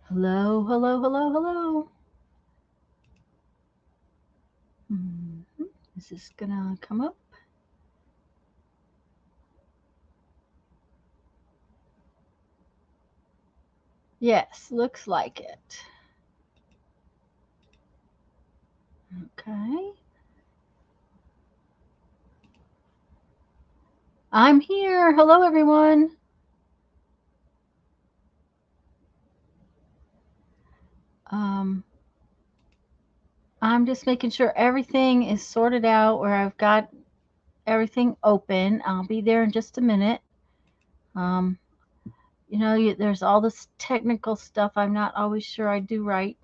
Hello, hello, hello, hello. Is this gonna come up? Yes, looks like it. Okay. I'm here. Hello, everyone. Um, I'm just making sure everything is sorted out where I've got everything open. I'll be there in just a minute. Um, there's all this technical stuff I'm not always sure I do right.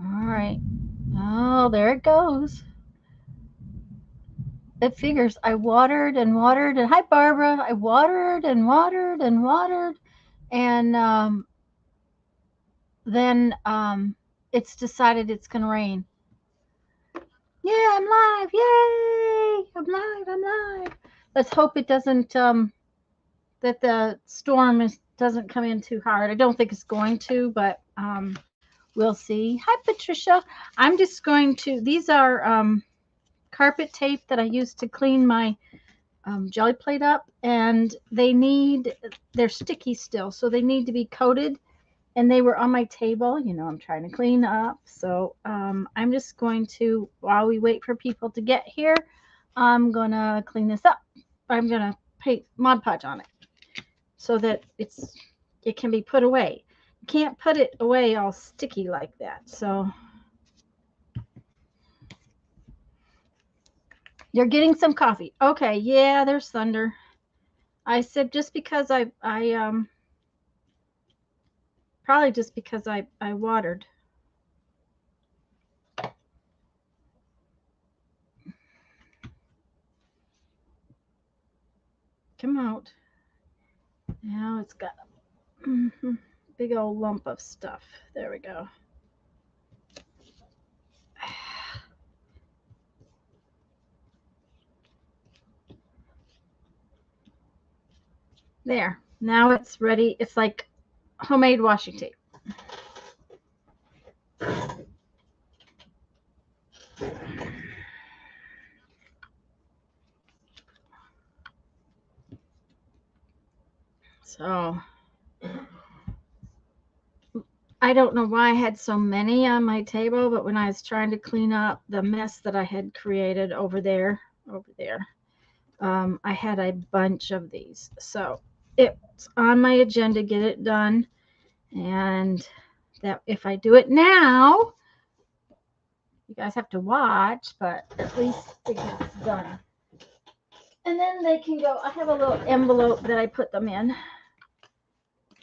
All right. Oh, there it goes. It figures I watered and watered and hi Barbara. I watered and watered and watered and then it's decided it's gonna rain. Yeah, I'm live. Yay! I'm live. I'm live. Let's hope it doesn't that the storm doesn't come in too hard. I don't think it's going to, but we'll see. Hi Patricia. I'm just going to. These are carpet tape that I used to clean my jelly plate up, and they're sticky still, so they need to be coated. And they were on my table. I'm trying to clean up, so I'm just going to, while we wait for people to get here, I'm gonna clean this up. I'm gonna paint Mod Podge on it so that it can be put away. You can't put it away all sticky like that. So you're getting some coffee. Okay, yeah, there's thunder. I said just because I probably just because I watered. Come out. Now it's got a big old lump of stuff. There we go. There. Now it's ready. It's like homemade washi tape. So I don't know why I had so many on my table, but when I was trying to clean up the mess that I had created over there, I had a bunch of these. So it's on my agenda, get it done. And that if I do it now, you guys have to watch, but at least it gets done. And then they can go. I have a little envelope that I put them in, a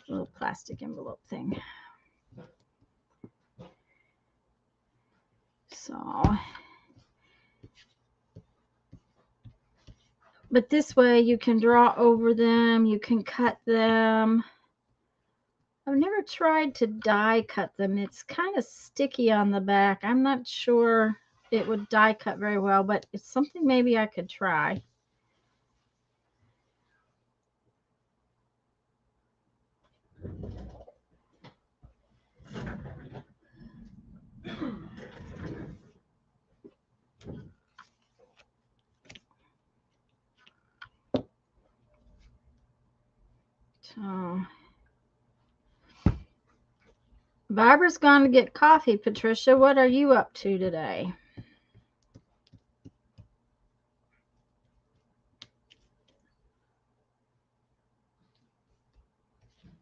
little plastic envelope thing. So, but this way you can draw over them, you can cut them. I've never tried to die cut them. It's kind of sticky on the back. I'm not sure it would die cut very well, but it's something maybe I could try. So, Barbara's gone to get coffee. Patricia, what are you up to today?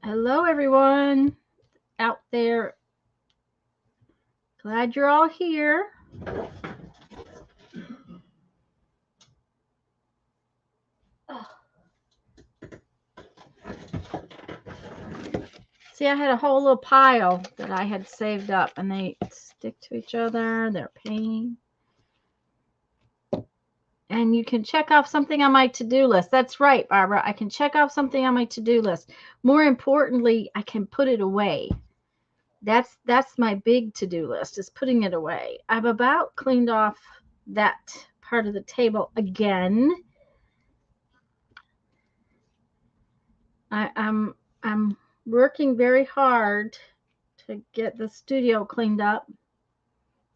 Hello, everyone out there. Glad you're all here. See, I had a whole little pile that I had saved up, and they stick to each other. They're a pain. And you can check off something on my to-do list. That's right, Barbara. I can check off something on my to-do list. More importantly, I can put it away. That's my big to-do list, is putting it away. I've about cleaned off that part of the table again. I'm working very hard to get the studio cleaned up.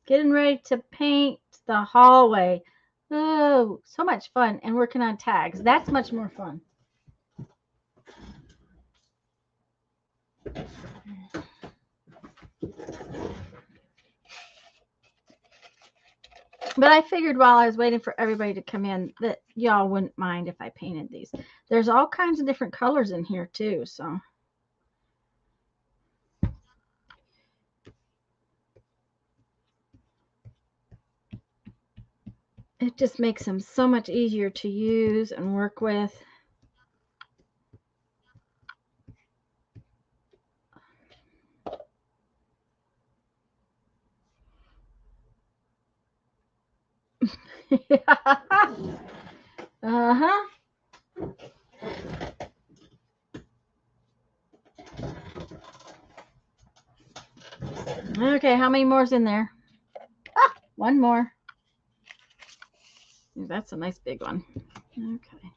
Getting ready to paint the hallway. Oh, so much fun. And working on tags. That's much more fun. But I figured while I was waiting for everybody to come in that y'all wouldn't mind if I painted these. There's all kinds of different colors in here too, so. It just makes them so much easier to use and work with. Uh-huh. Okay, how many more's in there? Ah, one more. That's a nice big one. Okay.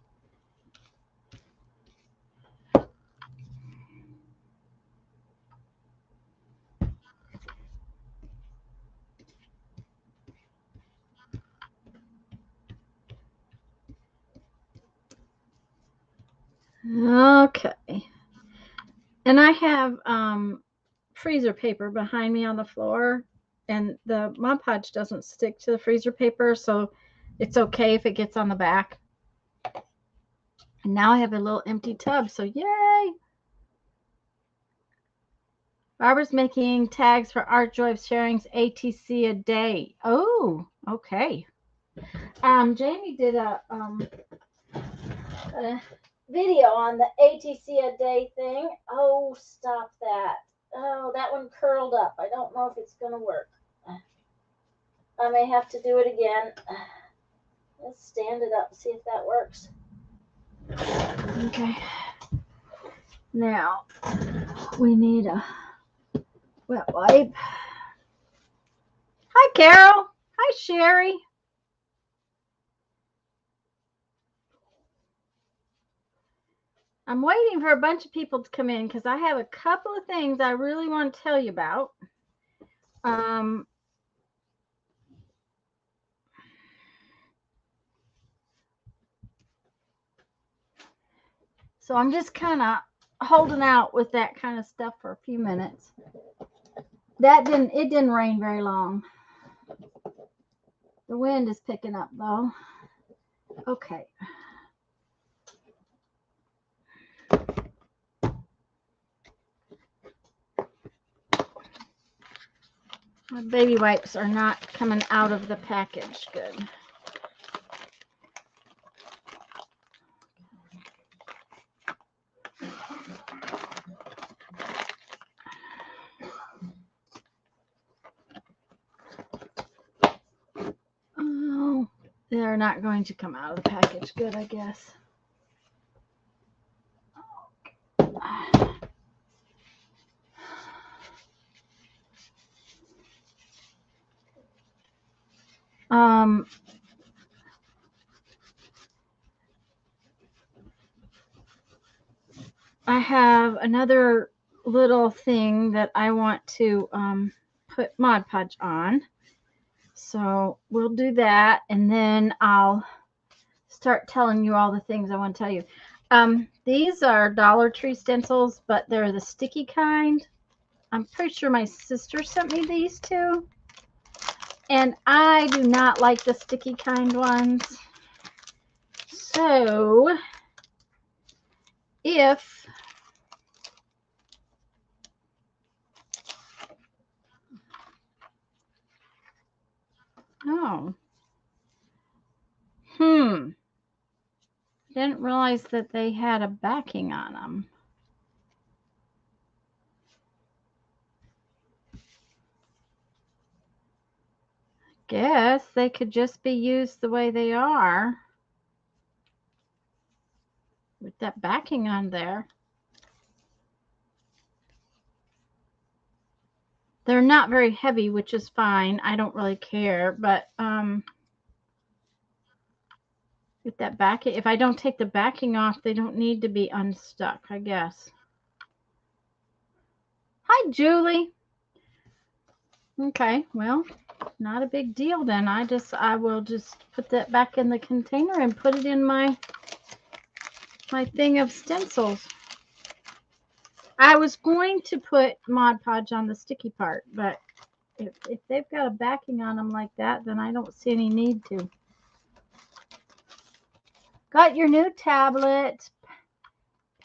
Okay. And I have freezer paper behind me on the floor, and the Mod Podge doesn't stick to the freezer paper, so it's okay if it gets on the back. And now I have a little empty tub, so yay! Barbara's making tags for Art Joy of Sharing's ATC a day. Oh, okay. Jamie did a video on the ATC a day thing. Oh, stop that. Oh, that one curled up. I don't know if it's going to work. I may have to do it again. Let's stand it up, see if that works. Okay. Now, we need a wet wipe. Hi, Carol. Hi, Sherry. I'm waiting for a bunch of people to come in because I have a couple of things I really want to tell you about. So I'm just kind of holding out with that kind of stuff for a few minutes. It didn't rain very long. The wind is picking up though. Okay. My baby wipes are not coming out of the package good. Oh, they're not going to come out of the package good, I guess. I have another little thing that I want to put Mod Podge on. So we'll do that, and then I'll start telling you all the things I want to tell you. These are Dollar Tree stencils, but they're the sticky kind. I'm pretty sure my sister sent me these too. And I do not like the sticky kind ones. So if didn't realize that they had a backing on them. Guess they could just be used the way they are with that backing on there. They're not very heavy, which is fine. I don't really care, but Get that backing. If I don't take the backing off, they don't need to be unstuck, I guess. Hi, Julie. Okay, well, not a big deal then. I will just put that back in the container and put it in my thing of stencils. I was going to put Mod Podge on the sticky part, but if they've got a backing on them like that, then I don't see any need to. Got your new tablet.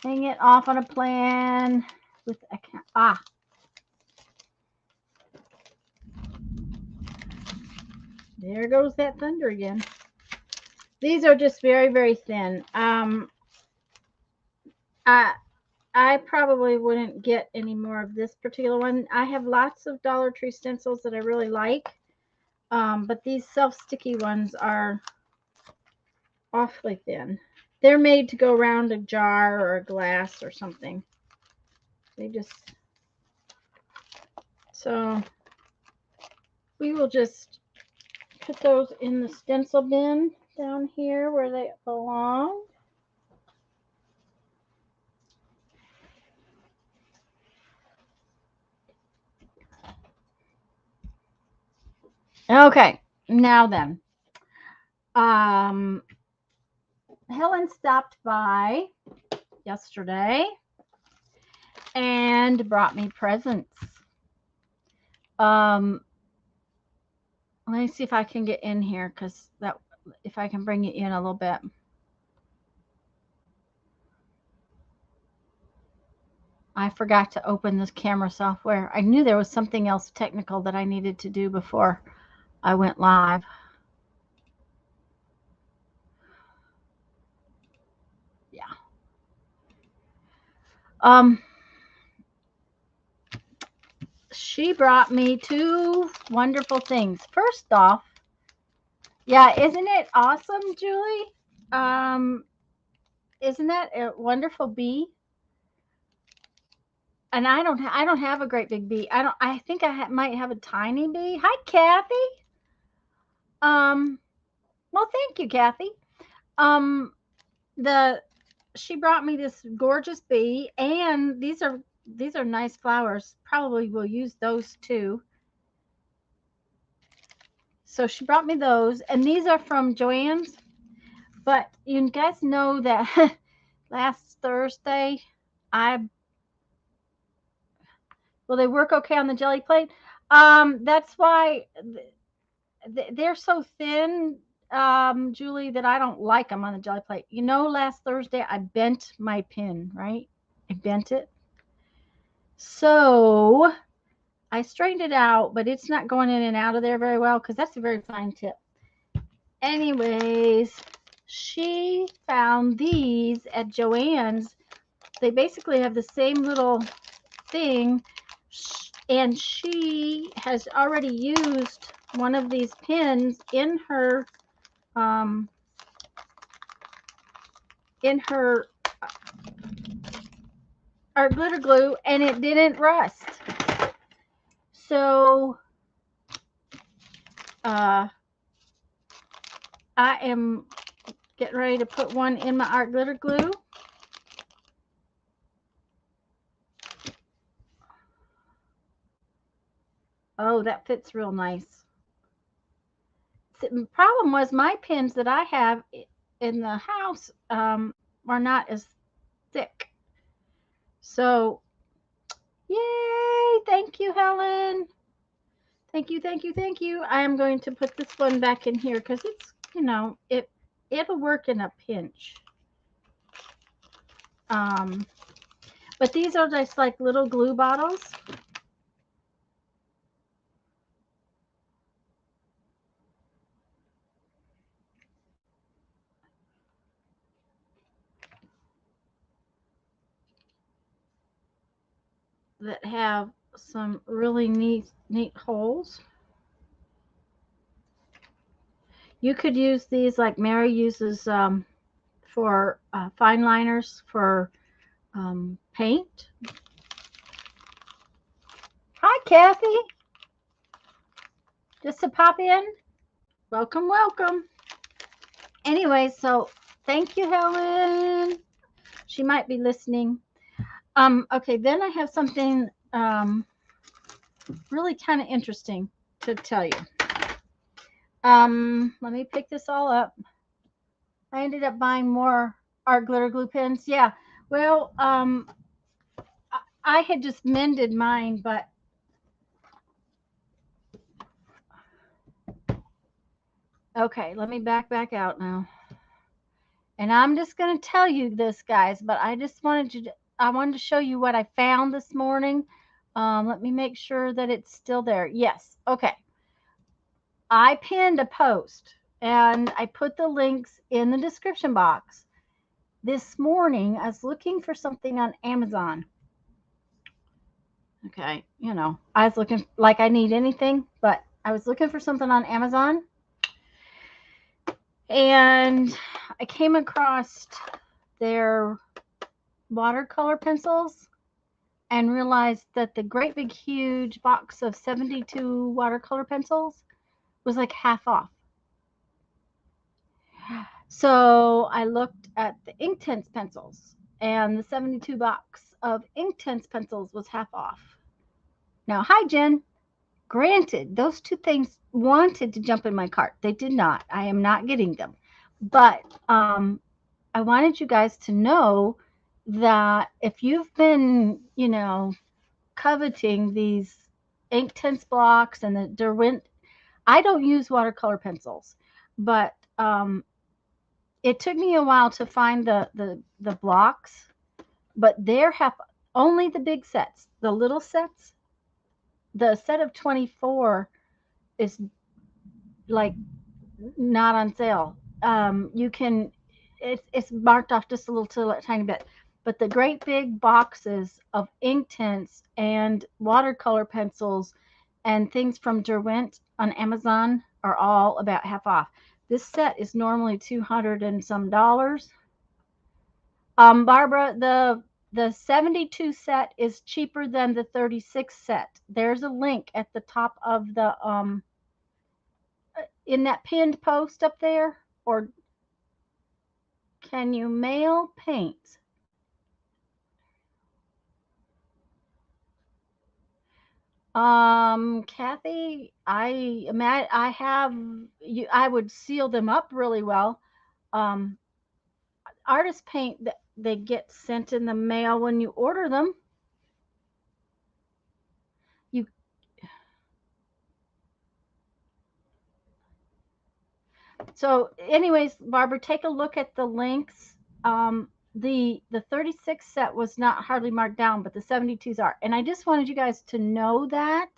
Hang it off on a plan with a there goes that thunder again. These are just very, very thin. I probably wouldn't get any more of this particular one. I have lots of Dollar Tree stencils that I really like, but these self-sticky ones are awfully thin. They're made to go around a jar or a glass or something. So we will just put those in the stencil bin down here where they belong. Okay, now then. Helen stopped by yesterday and brought me presents. Let me see if I can get in here, because if I can bring you in a little bit. I forgot to open this camera software. I knew there was something else technical that I needed to do before I went live. Yeah. She brought me two wonderful things. First off, yeah, isn't it awesome, Julie? Isn't that a wonderful bee? And I don't have a great big bee. I think I might have a tiny bee. Hi, Kathy. Well, thank you, Kathy. She brought me this gorgeous bee, and these are nice flowers. Probably will use those too. So she brought me those, and these are from Joann's. But you guys know that last Thursday, will they work okay on the jelly plate? That's why they're so thin, Julie, that I don't like them on the jelly plate. You know, last Thursday I bent my pin, right? I bent it. So I straightened it out, but it's not going in and out of there very well, because that's a very fine tip. Anyways, she found these at Joann's. They basically have the same little thing, and she has already used one of these pins in her art glitter glue, and it didn't rust. So I am getting ready to put one in my art glitter glue. Oh, that fits real nice. The problem was my pins that I have in the house are not as thick. So, yay! Thank you, Helen. Thank you, thank you, thank you. I am going to put this one back in here, because it's, it'll work in a pinch. But these are just like little glue bottles. That have some really neat holes. You could use these like Mary uses for fine liners for paint. Hi, Kathy. Just to pop in. Welcome, welcome. Anyway, so thank you, Helen. She might be listening. Okay, then I have something really kind of interesting to tell you. Let me pick this all up. I ended up buying more art glitter glue pens. Yeah. Well, I had just mended mine, but okay, let me back out now. And I'm just going to tell you this, guys, but I wanted to show you what I found this morning. Let me make sure that it's still there. Yes. Okay. I pinned a post and I put the links in the description box. This morning, I was looking for something on Amazon. Okay. I was looking like I need anything, but I was looking for something on Amazon. And I came across their watercolor pencils and realized that the great big huge box of 72 watercolor pencils was like half off. So I looked at the Inktense pencils, and the 72 box of Inktense pencils was half off. Now, hi, Jen. Granted, those two things wanted to jump in my cart. They did not. I am not getting them. But I wanted you guys to know that if you've been, coveting these Inktense blocks and the Derwent, I don't use watercolor pencils, but it took me a while to find the blocks, but there have only the big sets. The little sets, the set of 24 is like not on sale. You can, it's marked off just a little tiny bit, but the great big boxes of Inktense and watercolor pencils and things from Derwent on Amazon are all about half off. This set is normally $200 and some dollars. Barbara, the 72 set is cheaper than the 36 set. There's a link at the top of the in that pinned post up there. Or can you mail paint? Kathy, I have you. I would seal them up really well. Artist paint that they get sent in the mail when you order them. You So, anyways, Barbara, take a look at the links. The 36 set was not hardly marked down, but the 72s are. And I just wanted you guys to know that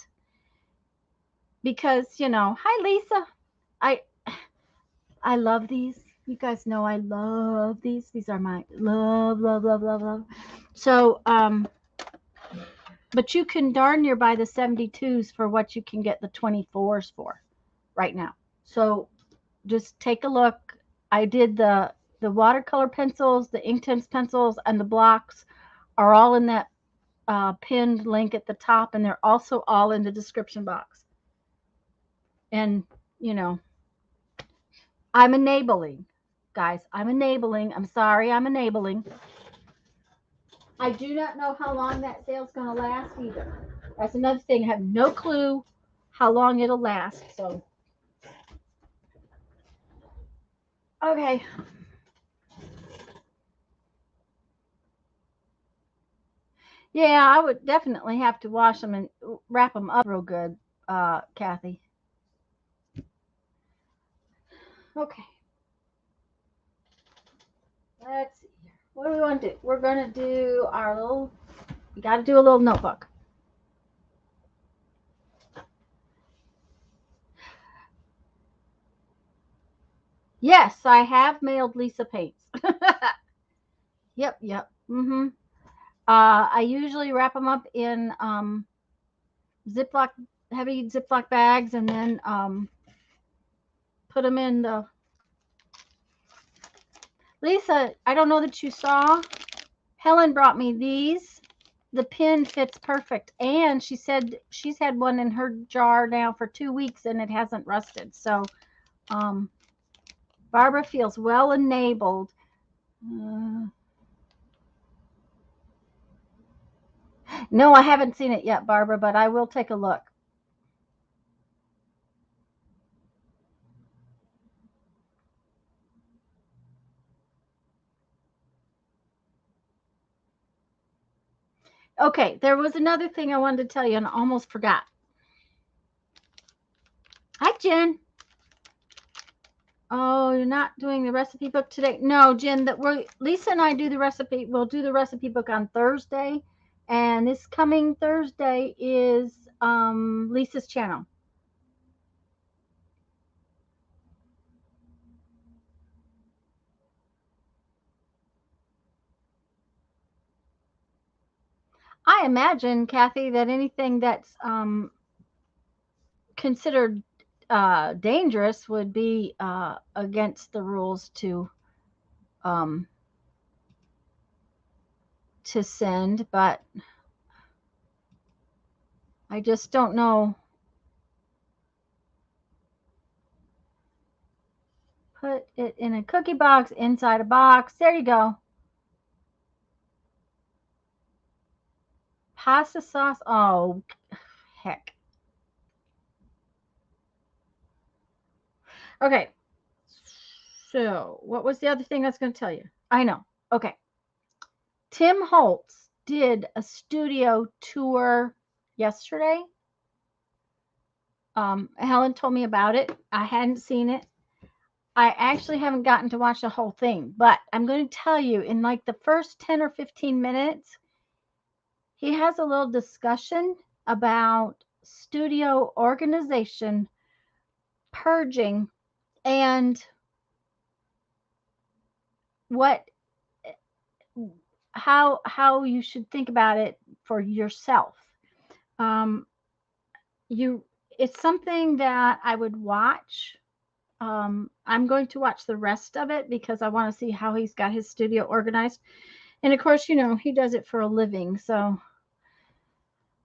because, hi Lisa. I love these. You guys know I love these. These are my love, love, love, love, love. So, but you can darn near buy the 72s for what you can get the 24s for right now. So just take a look. I did the watercolor pencils, the Inktense pencils, and the blocks are all in that pinned link at the top, and they're also all in the description box. And, I'm enabling, guys. I'm enabling. I'm sorry, I'm enabling. I do not know how long that sale's going to last either. That's another thing. I have no clue how long it'll last. So, okay. Yeah, I would definitely have to wash them and wrap them up real good, Kathy. Okay. Let's see here. What do we want to do? We're going to do our little, we got to do a little notebook. Yes, I have mailed Lisa paints. Yep. Mm-hmm. I usually wrap them up in heavy Ziploc bags, and then put them in the. Lisa, I don't know that you saw. Helen brought me these. The pin fits perfect, and she said she's had one in her jar now for 2 weeks and it hasn't rusted. So, Barbara feels well enabled. No, I haven't seen it yet, Barbara, but I will take a look. Okay, there was another thing I wanted to tell you and I almost forgot. Hi, Jen. Oh, you're not doing the recipe book today? No, Jen, Lisa and I do the recipe. We'll do the recipe book on Thursday. And this coming Thursday is Lisa's channel. I imagine, Kathy, that anything that's considered dangerous would be against the rules to send, but I just don't know. Put it in a cookie box, inside a box. There you go. Pasta sauce. Oh, heck. Okay. So, what was the other thing I was going to tell you? I know. Okay. Tim Holtz did a studio tour yesterday. Helen told me about it. I hadn't seen it. I actually haven't gotten to watch the whole thing, but I'm going to tell you in like the first 10 or 15 minutes, he has a little discussion about studio organization, purging, and what how you should think about it for yourself. Um, it's something that I would watch. I'm going to watch the rest of it because I want to see how he's got his studio organized. And of course, he does it for a living. So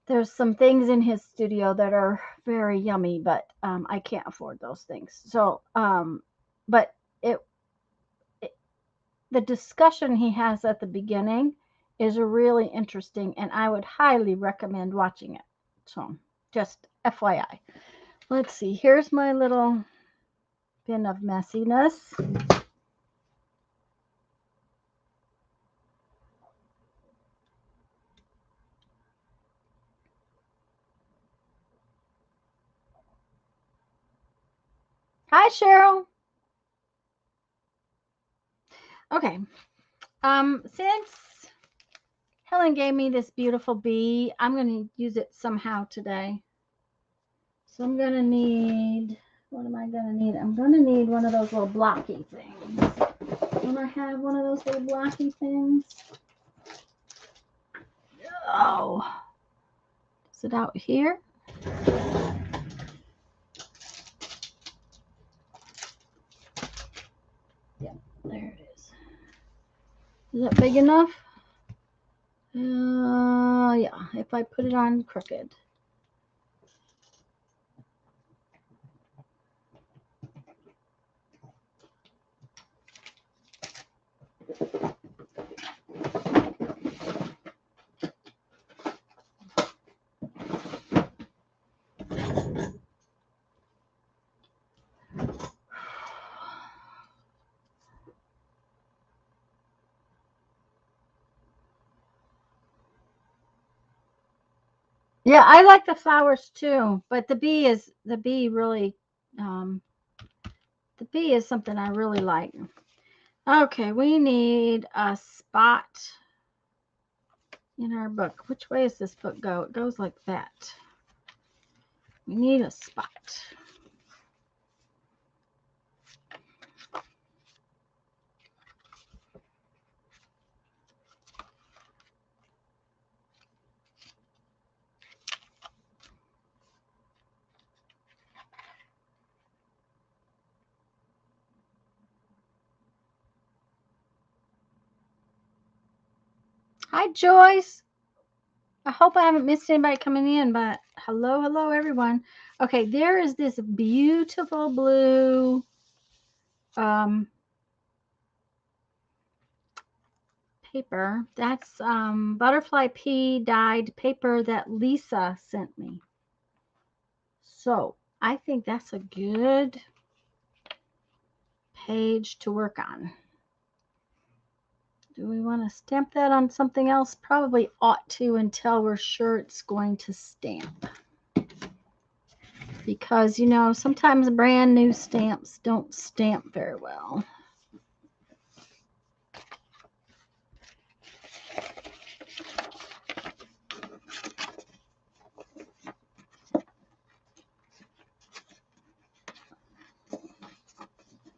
there's some things in his studio that are very yummy, but I can't afford those things. So, but the discussion he has at the beginning is really interesting, and I would highly recommend watching it. So, just FYI. Let's see. Here's my little bin of messiness. Hi, Cheryl. Okay. Since Helen gave me this beautiful bee, I'm going to use it somehow today. So I'm going to need, what am I going to need? I'm going to need one of those little blocky things. Don't I have one of those little blocky things? Oh. Is it out here? Yeah, there it is. Is that big enough? Yeah, if I put it on crooked. Yeah, I like the flowers too, but the bee really, the bee is something I really like. Okay, we need a spot in our book. Which way does this book go? It goes like that. We need a spot. Hi, Joyce. I hope I haven't missed anybody coming in, but hello, everyone. Okay, there is this beautiful blue paper. That's butterfly pea dyed paper that Lisa sent me. So I think that's a good page to work on. Do we want to stamp that on something else? Probably ought to until we're sure it's going to stamp. Because, you know, sometimes brand new stamps don't stamp very well.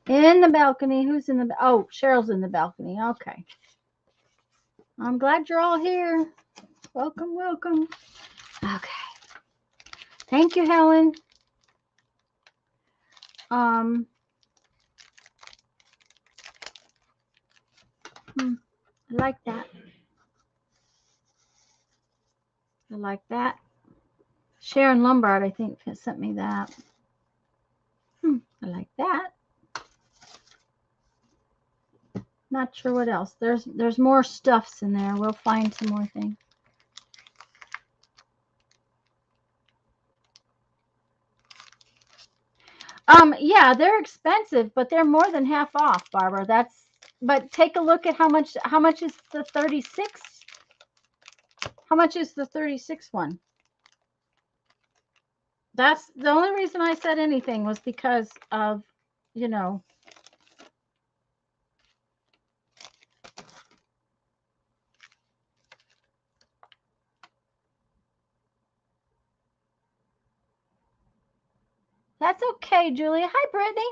In the balcony. Who's in the... Oh, Cheryl's in the balcony. Okay. I'm glad you're all here. Welcome, welcome. Okay. Thank you, Helen. I like that. I like that. Sharon Lombard, I think, sent me that. I like that. Not sure what else. There's more stuffs in there. We'll find some more things. Yeah, they're expensive, but they're more than half off, Barbara. But take a look at how much is the 36? How much is the 36 one? That's the only reason I said anything was because of, you know. That's okay, Julia. Hi, Brittany.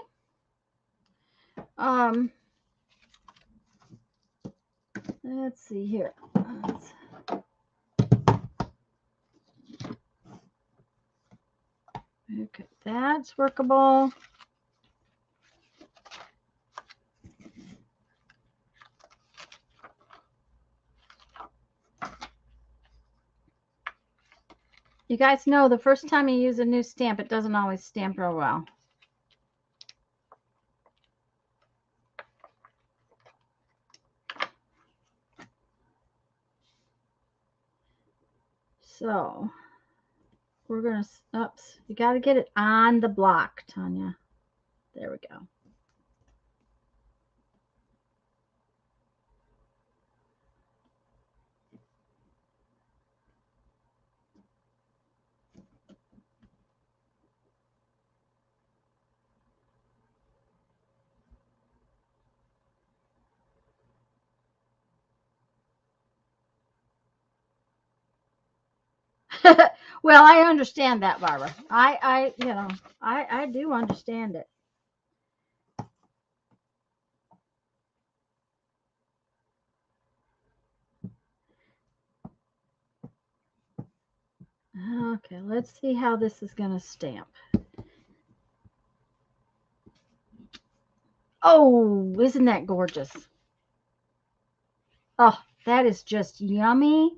Let's see here. Okay, that's workable. You guys know the first time you use a new stamp, it doesn't always stamp real well. So we're going to, oops, you got to get it on the block, Tanya. There we go. Well, I understand that, Barbara. I do understand it. Okay, let's see how this is going to stamp. Oh, isn't that gorgeous? Oh, that is just yummy.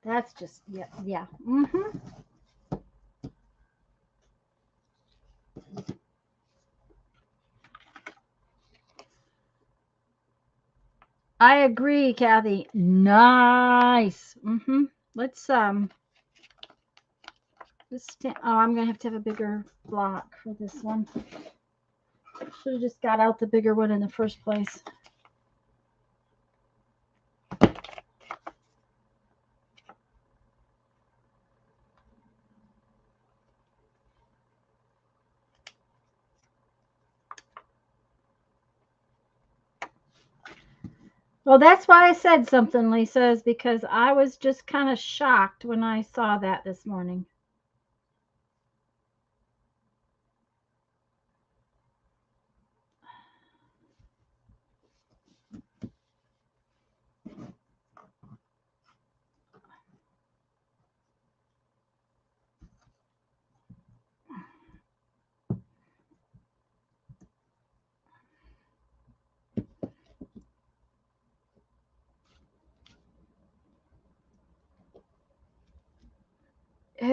That's just, yeah. I agree, Kathy. Nice. Let's oh, I'm gonna have to have a bigger block for this one. Should have just got out the bigger one in the first place. Well, that's why I said something, Lisa, is because I was just kind of shocked when I saw that this morning.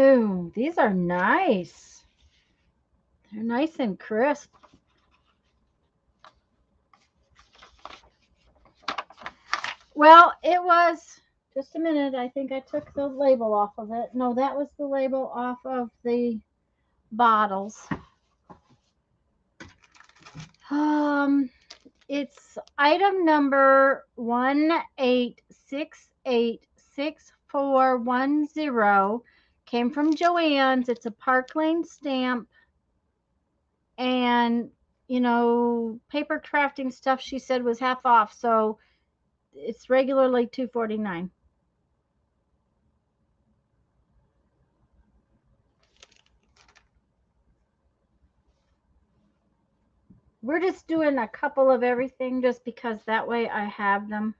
Oh, these are nice. They're nice and crisp. Well, it was just a minute. I think I took the label off of it. No, that was the label off of the bottles. It's item number 18686410. Came from Joann's. It's a Park Lane stamp. And, paper crafting stuff she said was half off. So it's regularly $2.49. We're just doing a couple of everything just because that way I have them.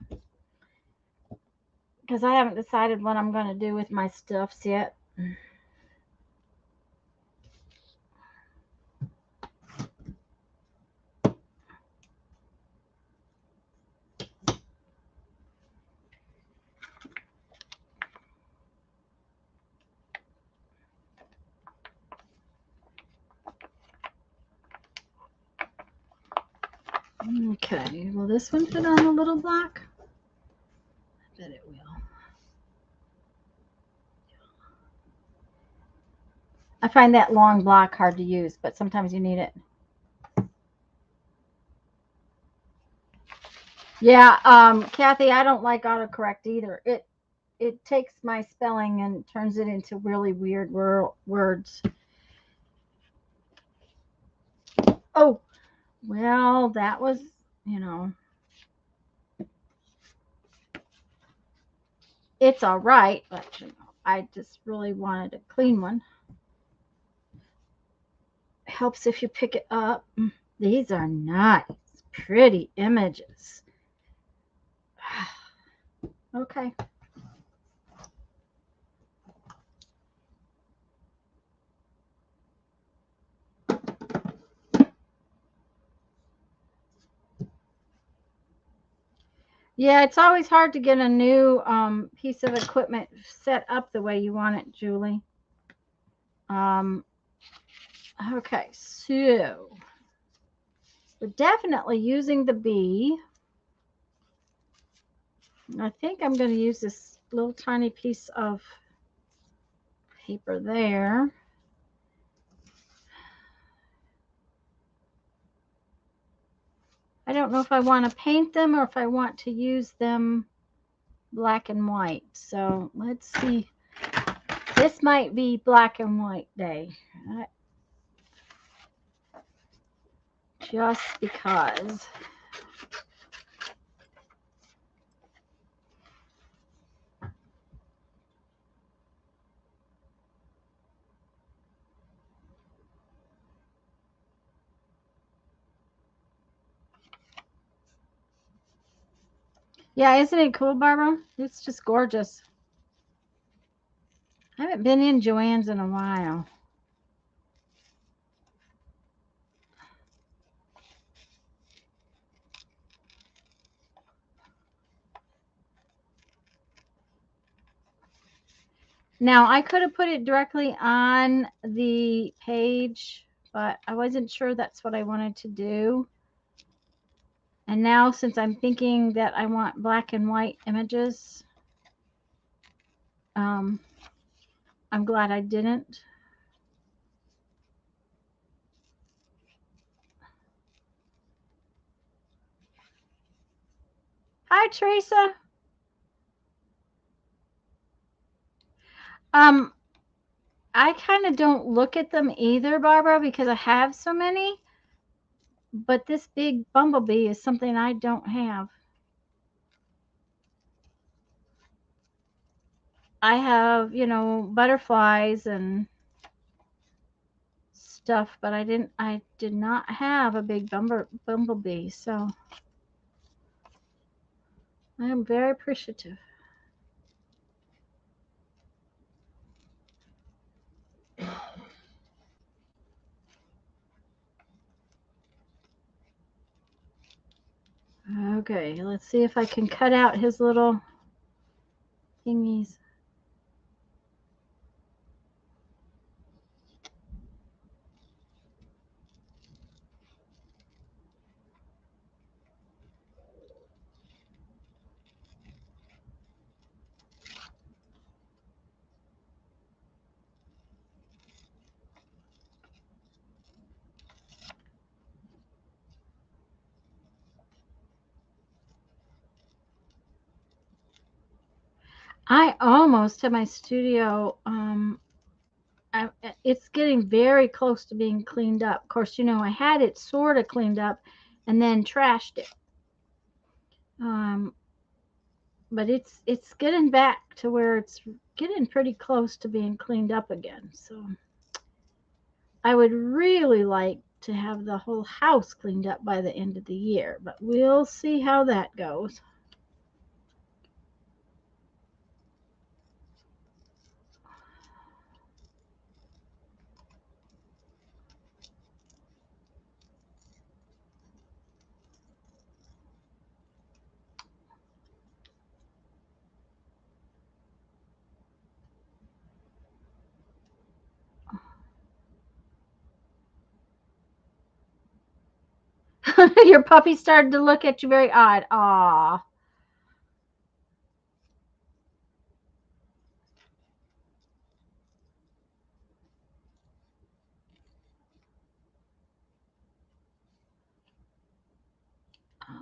Because I haven't decided what I'm going to do with my stuffs yet. Okay, will this one fit on the little block? I bet it will. I find that long block hard to use, but sometimes you need it. Yeah, Kathy, I don't like autocorrect either. It takes my spelling and turns it into really weird words. Oh, well, that was, it's all right, but I just really wanted a clean one. Helps if you pick it up. These are nice, pretty images. Okay. Yeah, it's always hard to get a new piece of equipment set up the way you want it, Julie. Okay, so we're definitely using the B. I think I'm going to use this little tiny piece of paper there. I don't know if I want to paint them or if I want to use them black and white. So let's see. This might be black and white day. Just because. Yeah, isn't it cool, Barbara? It's just gorgeous. I haven't been in Joann's in a while. Now, I could have put it directly on the page, but I wasn't sure that's what I wanted to do. And now, since I'm thinking that I want black and white images, I'm glad I didn't. Hi, Teresa. I kind of don't look at them either, Barbara, because I have so many. But this big bumblebee is something I don't have. I have, butterflies and stuff, but I did not have a big bumblebee, so I am very appreciative. Okay, let's see if I can cut out his little thingies. I almost have my studio, it's getting very close to being cleaned up. Of course, you know, I had it sort of cleaned up and then trashed it. But it's getting back to where it's getting pretty close to being cleaned up again. So I would really like to have the whole house cleaned up by the end of the year, but we'll see how that goes. Your puppy started to look at you very odd. Aw.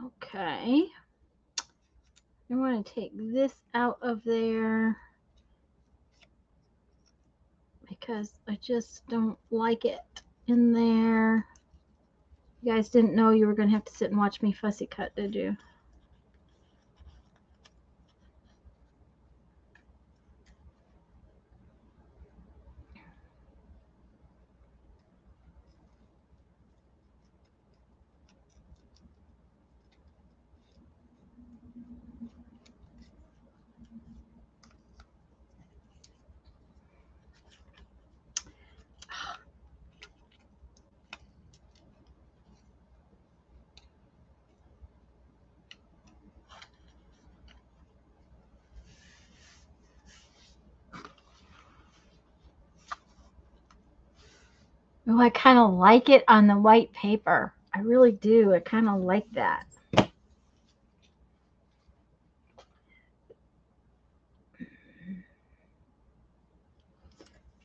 Okay. I want to take this out of there because I just don't like it in there. You guys didn't know you were going to have to sit and watch me fussy cut, did you? Oh, I kind of like it on the white paper. I really do. I kind of like that.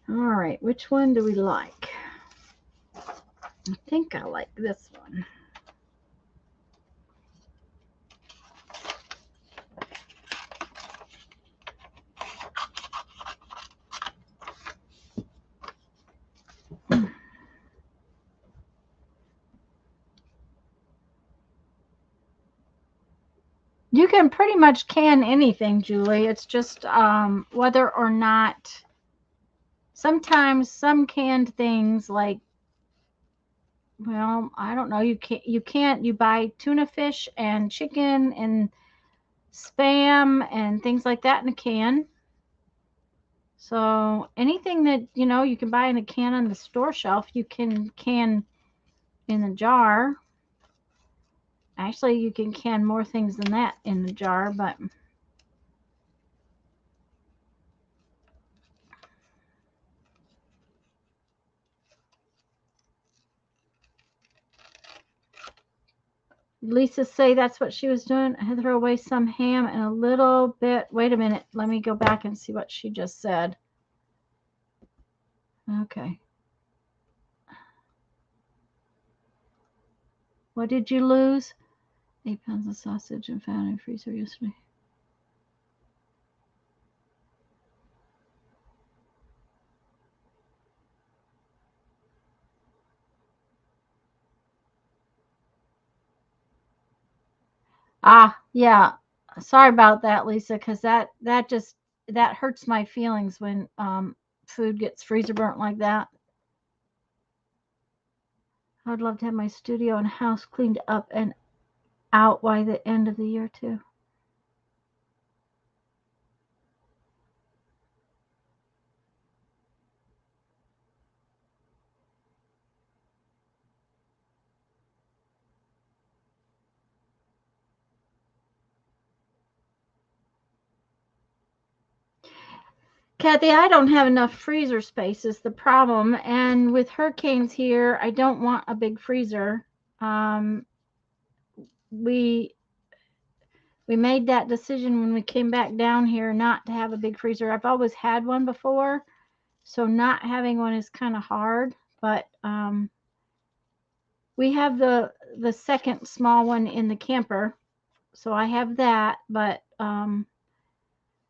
All right, which one do we like? I think I like this one. You can pretty much can anything, Julie. It's just whether or not sometimes some canned things like, well, I don't know, you buy tuna fish and chicken and spam and things like that in a can. So anything that, you know, you can buy in a can on the store shelf, you can in a jar. Actually, you can can more things than that in the jar, but Lisa say that's what she was doing. I had to throw away some ham and a little bit. Wait a minute. Let me go back and see what she just said. Okay. What did you lose? 8 pounds of sausage and found in freezer yesterday. Ah, yeah. Sorry about that, Lisa, because that hurts my feelings when food gets freezer burnt like that. I'd love to have my studio and house cleaned up and out by the end of the year too. Kathy, I don't have enough freezer space is the problem. And with hurricanes here, I don't want a big freezer. Um, we we made that decision when we came back down here not to have a big freezer. I've always had one before, so not having one is kind of hard. But we have the second small one in the camper, so I have that. But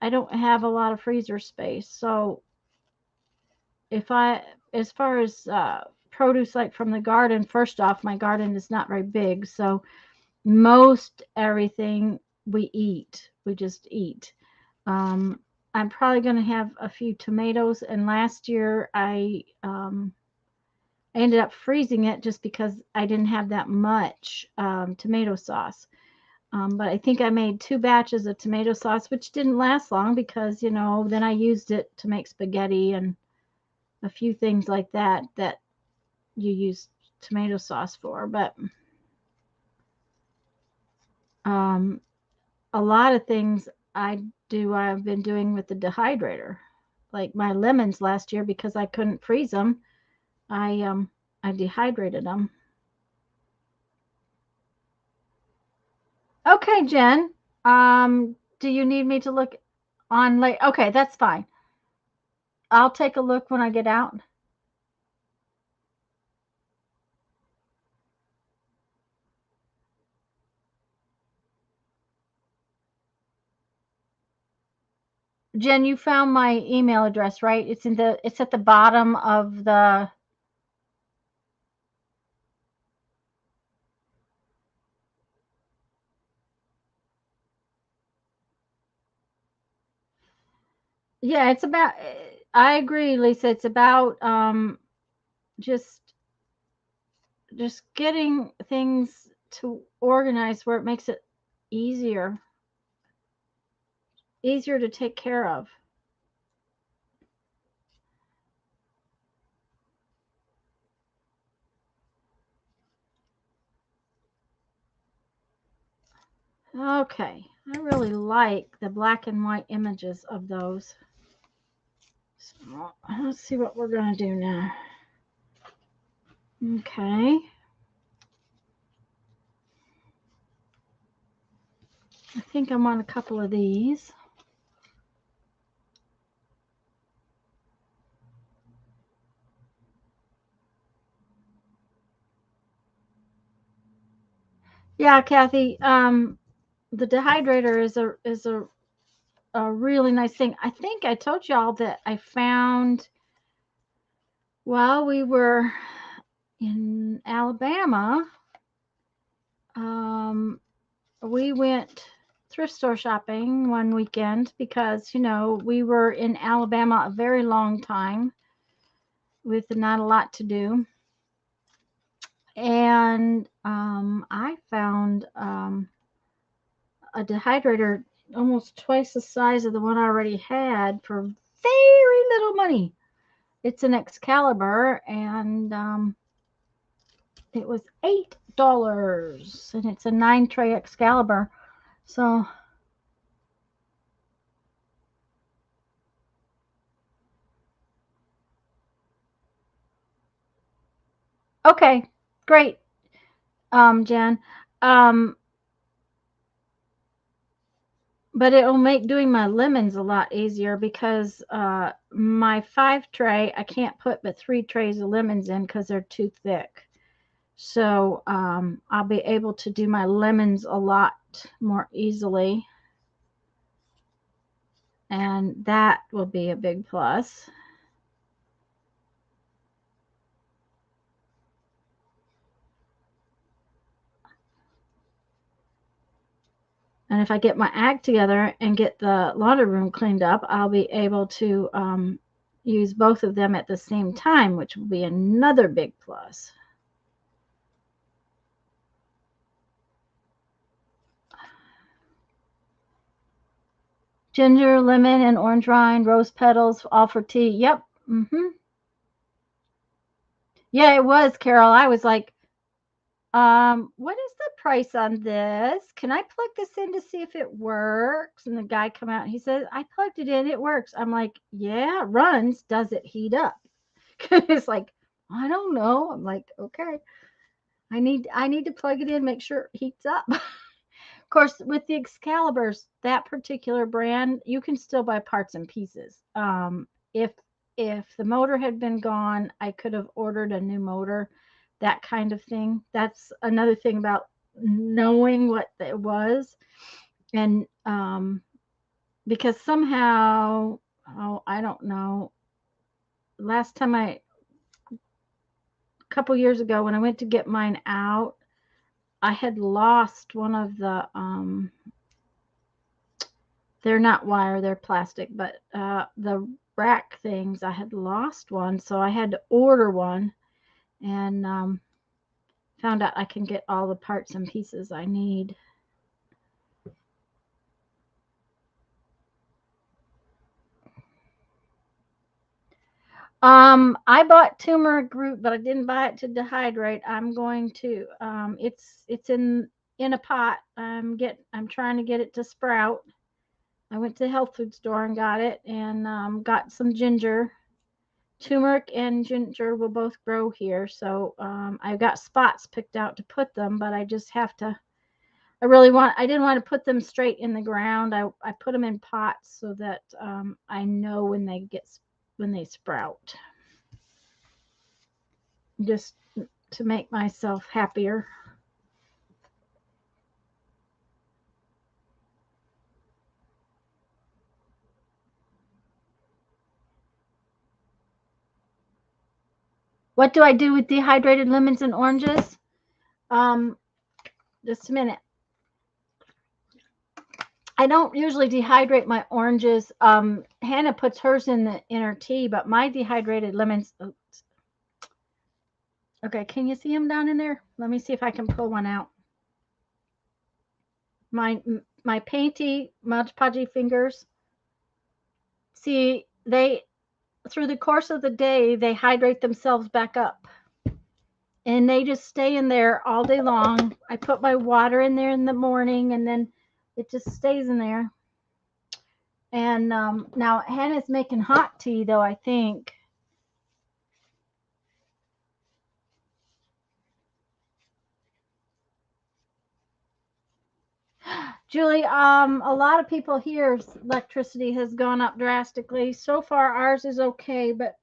I don't have a lot of freezer space. So as far as produce like from the garden, first off, my garden is not very big. So most everything we eat, we just eat. Um, I'm probably going to have a few tomatoes. And last year I ended up freezing it just because I didn't have that much tomato sauce. But I think I made 2 batches of tomato sauce, which didn't last long because, then I used it to make spaghetti and a few things like that that you use tomato sauce for. But um, a lot of things I've been doing with the dehydrator. Like my lemons last year, because I couldn't freeze them, I dehydrated them. Okay, Jen. Do you need me to look on late? Okay, that's fine. I'll take a look when I get out. Jen, you found my email address, right? It's at the bottom of the. Yeah, it's about. I agree, Lisa. It's about just just getting things to organize where it makes it easier, easier to take care of. Okay, I really like the black and white images of those. So let's see what we're gonna do now. Okay, I think I'm on a couple of these. Yeah, Kathy. The dehydrator is a really nice thing. I think I told y'all that I found while we were in Alabama. Um, we went thrift store shopping one weekend because we were in Alabama a very long time with not a lot to do, and I found a dehydrator almost twice the size of the one I already had for very little money. It's an Excalibur, and it was $8, and it's a 9 tray Excalibur. So, okay, great, Jen. Um, but it'll make doing my lemons a lot easier because my 5 tray I can't put but 3 trays of lemons in because they're too thick. So I'll be able to do my lemons a lot more easily, and that will be a big plus. And if I get my act together and get the laundry room cleaned up, I'll be able to use both of them at the same time, which will be another big plus. Ginger, lemon, and orange rind, rose petals, all for tea. Yep. Yeah, it was, Carol. I was like, what is the price on this? Can I plug this in to see if it works? And the guy come out and he says, I plugged it in, it works. I'm like, yeah, it runs. Does it heat up? It's like, I don't know. I'm like, okay. I need to plug it in, make sure it heats up. Of course, with the Excaliburs, that particular brand, you can still buy parts and pieces. If the motor had been gone, I could have ordered a new motor, that kind of thing. That's another thing about knowing what it was. And because somehow, oh, I don't know. Last time a couple years ago when I went to get mine out, I had lost one of the they're not wire, they're plastic, but the rack things, I had lost one, so I had to order one, and found out I can get all the parts and pieces I need. I bought turmeric root, but I didn't buy it to dehydrate. I'm going to it's in a pot. I'm trying to get it to sprout. I went to the health food store and got it, and got some ginger. Turmeric and ginger will both grow here, so I've got spots picked out to put them, but I just have to. I didn't want to put them straight in the ground. I put them in pots so that I know when they sprout, just to make myself happier. What do I do with dehydrated lemons and oranges? Um, just a minute. I don't usually dehydrate my oranges. Hannah puts hers in her tea, but my dehydrated lemons. Oh, okay, can you see them down in there? Let me see if I can pull one out. My painty Mod Podgy fingers. See, they through the course of the day they hydrate themselves back up, and they just stay in there all day long. I put my water in there in the morning, and then it just stays in there. And now Hannah's making hot tea, though, I think. Julie, a lot of people here's electricity has gone up drastically. So far, ours is okay, but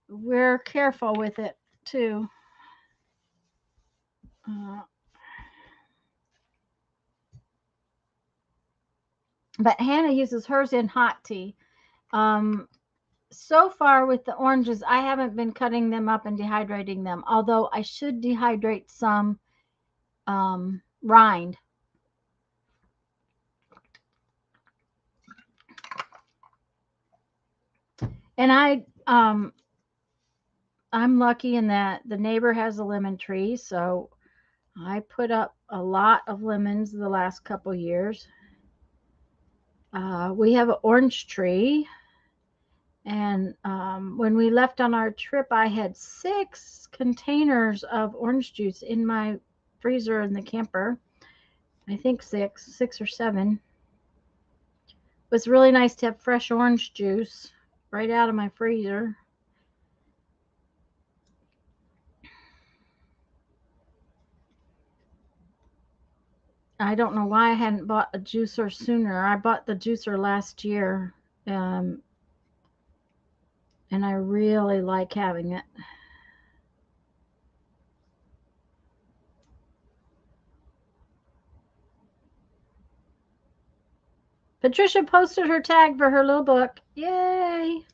we're careful with it too. Uh, but Hannah uses hers in hot tea. Um, so far with the oranges, I haven't been cutting them up and dehydrating them, although I should dehydrate some rind. And I'm lucky in that the neighbor has a lemon tree, so I put up a lot of lemons the last couple years. We have an orange tree, and when we left on our trip, I had 6 containers of orange juice in my freezer in the camper. I think six or seven. It was really nice to have fresh orange juice right out of my freezer. I don't know why I hadn't bought a juicer sooner. I bought the juicer last year, um, and I really like having it. Patricia posted her tag for her little book. Yay!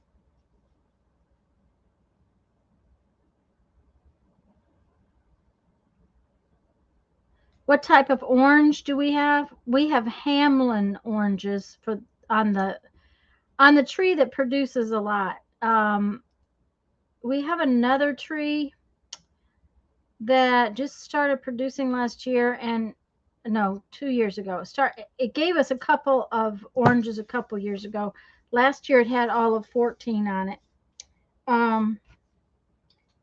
What type of orange do we have? We have Hamlin oranges for on the on the tree that produces a lot. We have another tree that just started producing last year, and no, 2 years ago. It gave us a couple of oranges a couple years ago. Last year it had all of 14 on it. Um,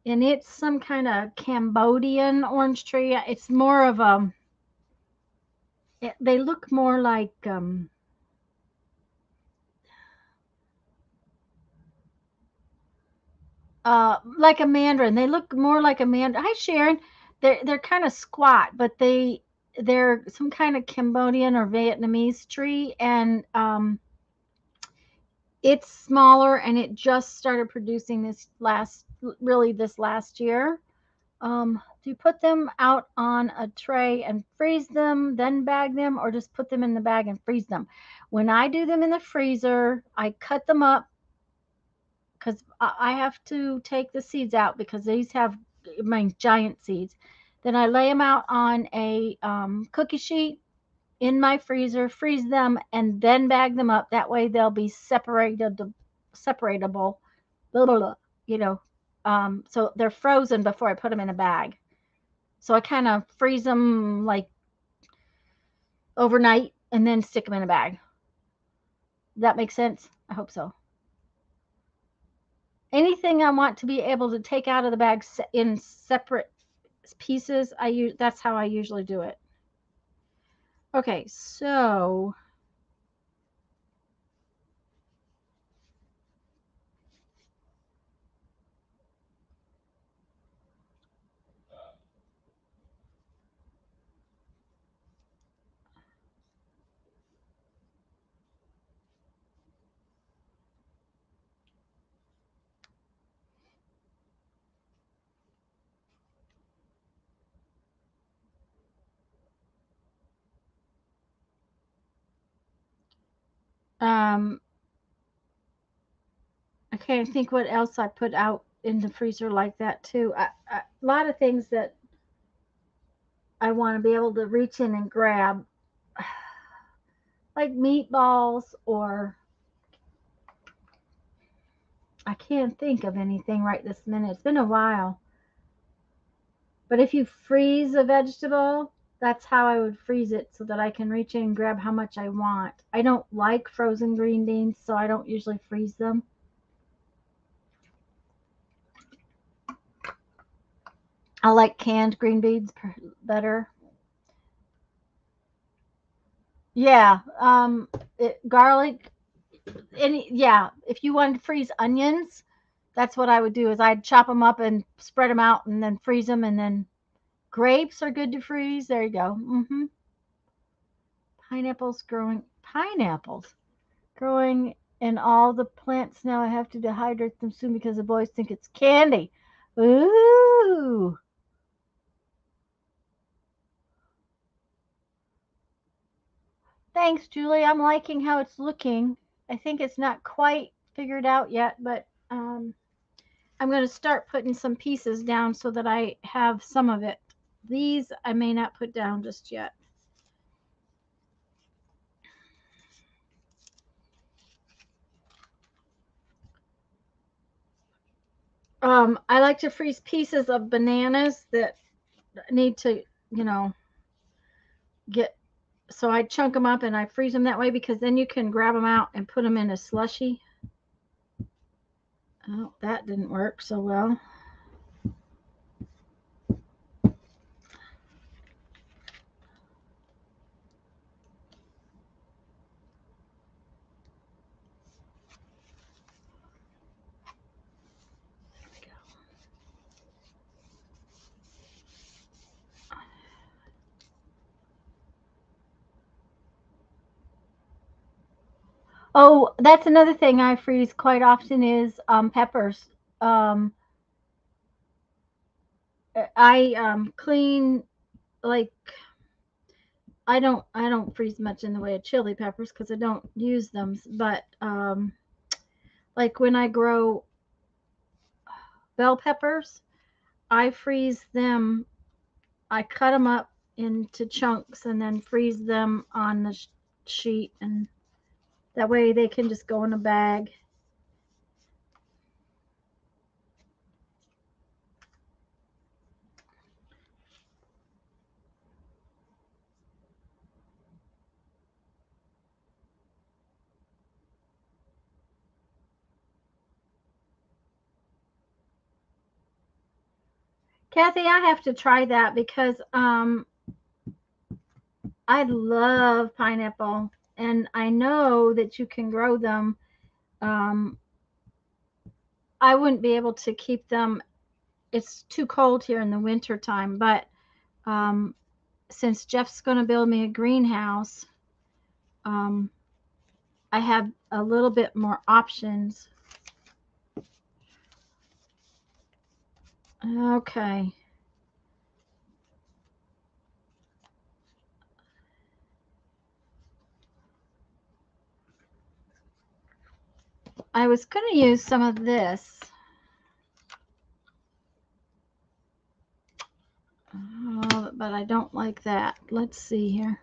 and it's some kind of Cambodian orange tree. It's more of a they look more like a mandarin. They look more like a mandarin. Hi, Sharon. They're kind of squat, but they're some kind of Cambodian or Vietnamese tree, and it's smaller, and it just started producing this last year. Do you put them out on a tray and freeze them, then bag them, or just put them in the bag and freeze them? When I do them in the freezer, I cut them up because I have to take the seeds out because these have my giant seeds. Then I lay them out on a cookie sheet in my freezer, freeze them, and then bag them up. That way they'll be separatable, blah, blah, blah, you know. So they're frozen before I put them in a bag. So I kind of freeze them like overnight and then stick them in a bag. That makes sense? I hope so. Anything I want to be able to take out of the bag in separate pieces, that's how I usually do it. Okay, so I can't think what else I put out in the freezer like that too. A lot of things that I want to be able to reach in and grab, like meatballs, or I can't think of anything right this minute. It's been a while. But if you freeze a vegetable, that's how I would freeze it so that I can reach in and grab how much I want. I don't like frozen green beans, so I don't usually freeze them. I like canned green beans better. Yeah, garlic. Yeah, if you want to freeze onions, that's what I would do. Is I'd chop them up and spread them out, and then freeze them, and then grapes are good to freeze. There you go. Pineapples growing in all the plants now. I have to dehydrate them soon because the boys think it's candy. Ooh. Thanks, Julie. I'm liking how it's looking. I think it's not quite figured out yet, but I'm going to start putting some pieces down so that I have some of it. These I may not put down just yet. I like to freeze pieces of bananas that need to, get. So I chunk them up and I freeze them that way because then you can grab them out and put them in a slushy. Oh, that didn't work so well. Oh, that's another thing I freeze quite often is peppers. Um, I clean, like, I don't freeze much in the way of chili peppers because I don't use them. But like when I grow bell peppers, I freeze them. I cut them up into chunks and then freeze them on the sheet, and that way they can just go in a bag. Kathy, I have to try that because I love pineapple, and I know that you can grow them. Um, I wouldn't be able to keep them. It's too cold here in the winter time, but um, since Jeff's going to build me a greenhouse, um, I have a little bit more options. Okay. I was going to use some of this. But I don't like that. Let's see here.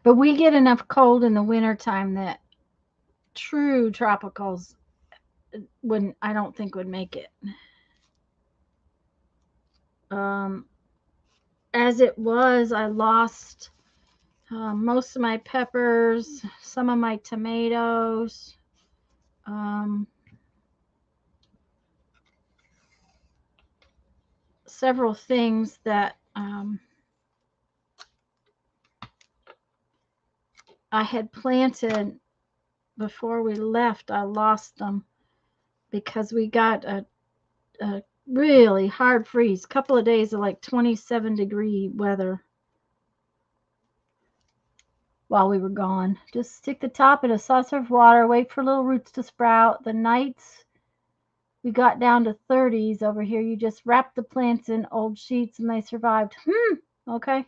But we get enough cold in the wintertime that true tropicals wouldn't, I don't think would make it. As it was, I lost most of my peppers, some of my tomatoes, several things that I had planted before we left. I lost them because we got a really hard freeze, couple of days of like 27-degree weather while we were gone. Just stick the top in a saucer of water, wait for little roots to sprout. The nights we got down to 30s over here, you just wrap the plants in old sheets and they survived. Okay.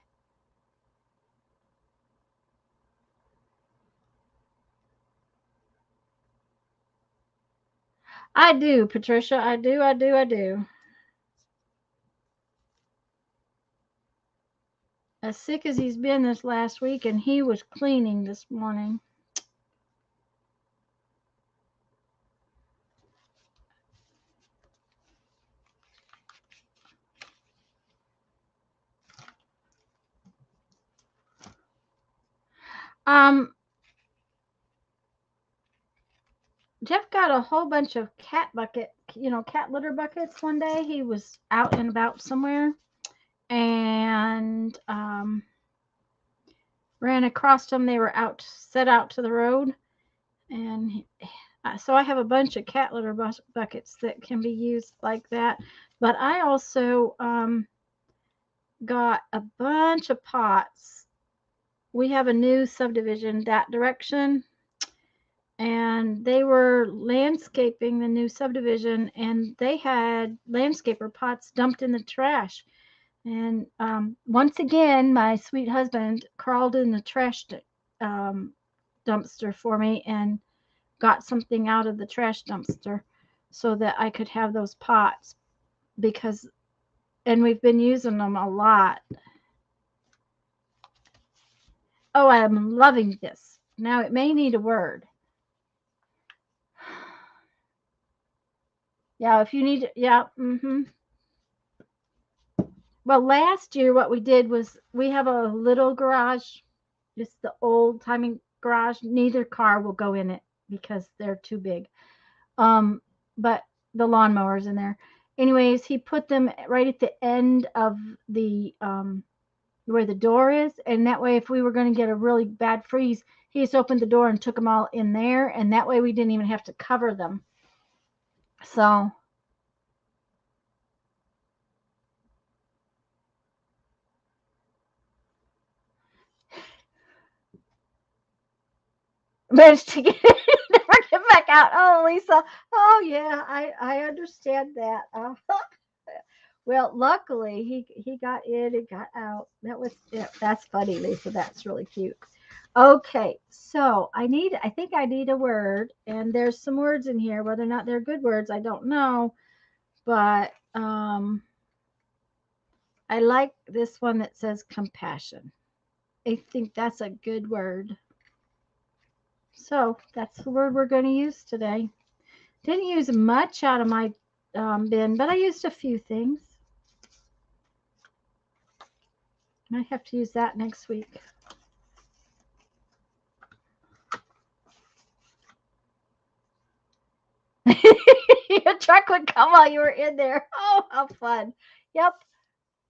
I do, Patricia. I do. As sick as he's been this last week, and he was cleaning this morning. Jeff got a whole bunch of cat litter buckets one day. He was out and about somewhere and ran across them. They were set out to the road. And so I have a bunch of cat litter buckets that can be used like that. But I also got a bunch of pots. We have a new subdivision that direction, and they were landscaping the new subdivision, and they had landscaper pots dumped in the trash. And once again, my sweet husband crawled in the trash dumpster for me and got something out of the trash dumpster so that I could have those pots and we've been using them a lot. Oh, I'm loving this. Now it may need a word. Yeah, if you need, yeah. Well, last year what we did was we have a little garage, just the old timing garage. Neither car will go in it because they're too big. But the lawnmower's in there. Anyways, he put them right at the end of the where the door is, and that way if we were going to get a really bad freeze, he just opened the door and took them all in there, and that way we didn't even have to cover them. So managed to get never get back out. Oh, Lisa. Oh yeah, I understand that. Well, luckily he got in and got out. That's funny, Lisa. That's really cute. Okay, so I think I need a word, and there's some words in here. Whether or not they're good words, I don't know, but I like this one that says compassion. I think that's a good word. So that's the word we're going to use today. Didn't use much out of my bin, but I used a few things. Might have to use that next week. Your truck would come while you were in there. Oh, how fun. Yep.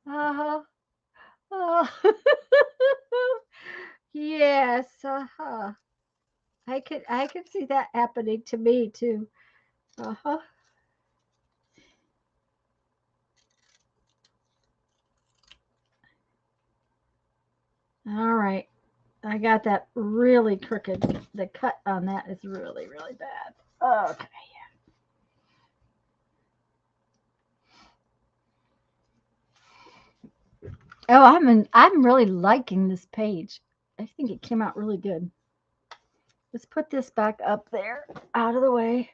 Uh-huh. Oh. Yes. Uh-huh. I could see that happening to me too. Uh-huh. All I got that really crooked. The cut on that is really, really bad. Okay. Oh, I'm really liking this page. I think it came out really good. Let's put this back up there, out of the way.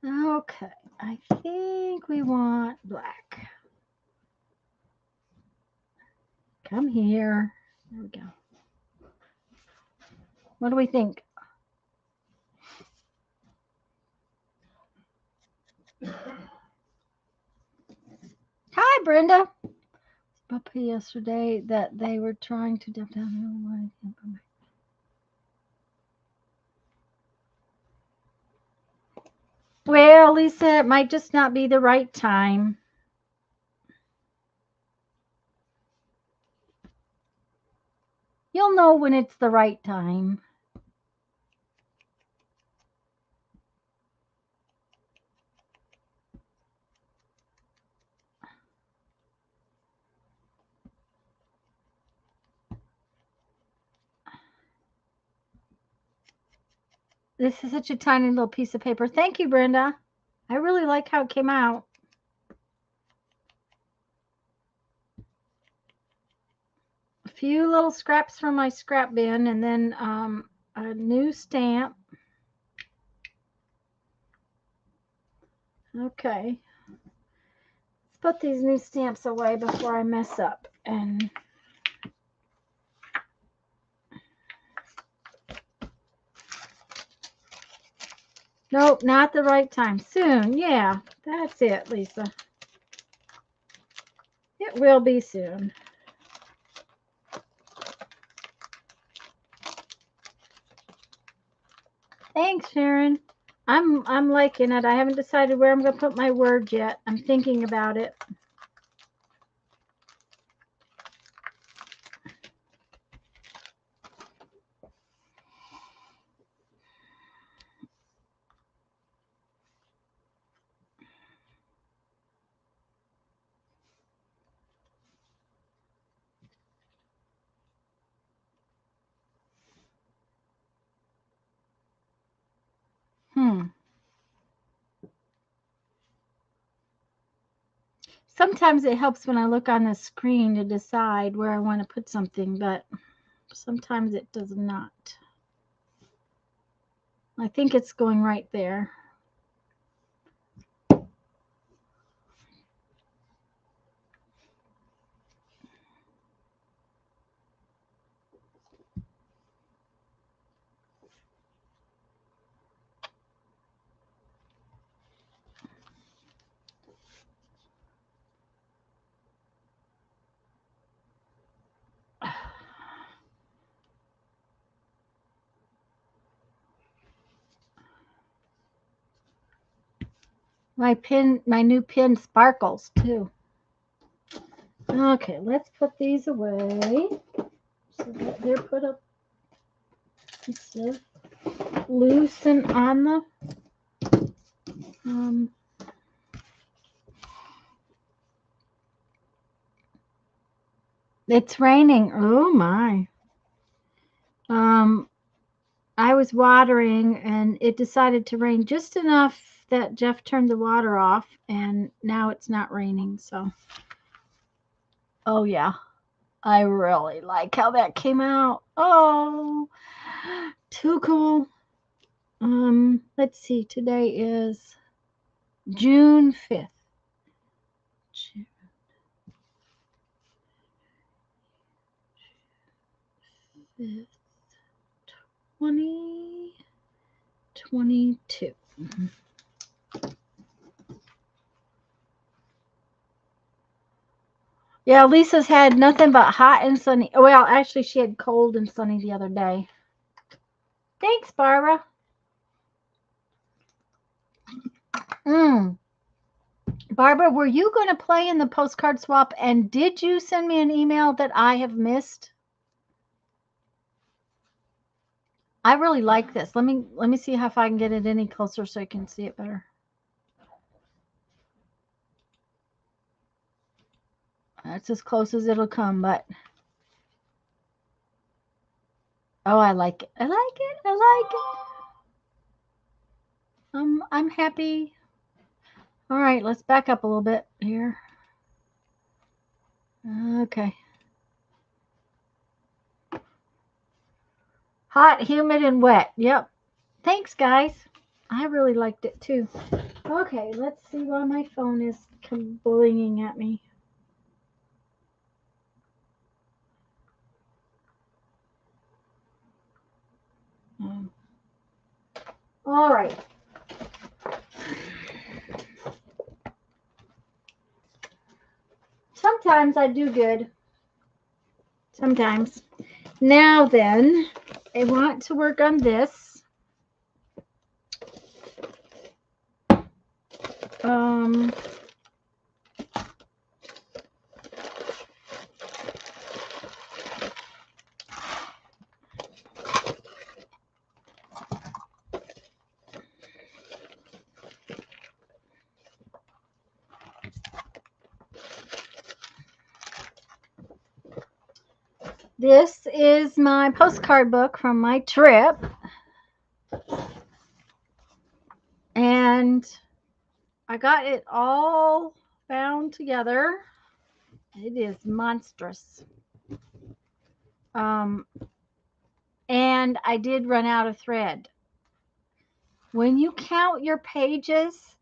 Okay, I think we want black. Come here. There we go. What do we think? Hi, Brenda. Puppy yesterday that they were trying to dump down. Well, Lisa, it might just not be the right time. You'll know when it's the right time. This is such a tiny little piece of paper. Thank you, Brenda. I really like how it came out. A few little scraps from my scrap bin, and then a new stamp. Okay. Let's put these new stamps away before I mess up. And nope, not the right time. Soon. Yeah, that's it, Lisa. It will be soon. Thanks, Sharon. I'm liking it. I haven't decided where I'm going to put my words yet. I'm thinking about it. Sometimes it helps when I look on the screen to decide where I want to put something, but sometimes it does not. I think it's going right there. My new pin sparkles too. Okay, let's put these away so that they're put up loose and on the it's raining. Oh my. I was watering and it decided to rain just enough that Jeff turned the water off and now it's not raining. So, oh yeah, I really like how that came out. Oh, too cool. Let's see, today is June 5th. June 5th, 2022. Yeah, Lisa's had nothing but hot and sunny. Well, actually, she had cold and sunny the other day. Thanks, Barbara. Barbara, were you going to play in the postcard swap, and did you send me an email that I have missed? I really like this. Let me see if I can get it any closer so you can see it better. That's as close as it'll come, but oh, I like it. I like it. I like it. I'm happy. All right, let's back up a little bit here. Okay. Hot, humid, and wet. Yep. Thanks, guys. I really liked it too. Okay, let's see why my phone is bullying at me. All right. Sometimes I do good. Sometimes. Now then, I want to work on this. This is my postcard book from my trip. And I got it all bound together. It is monstrous. And I did run out of thread. When you count your pages,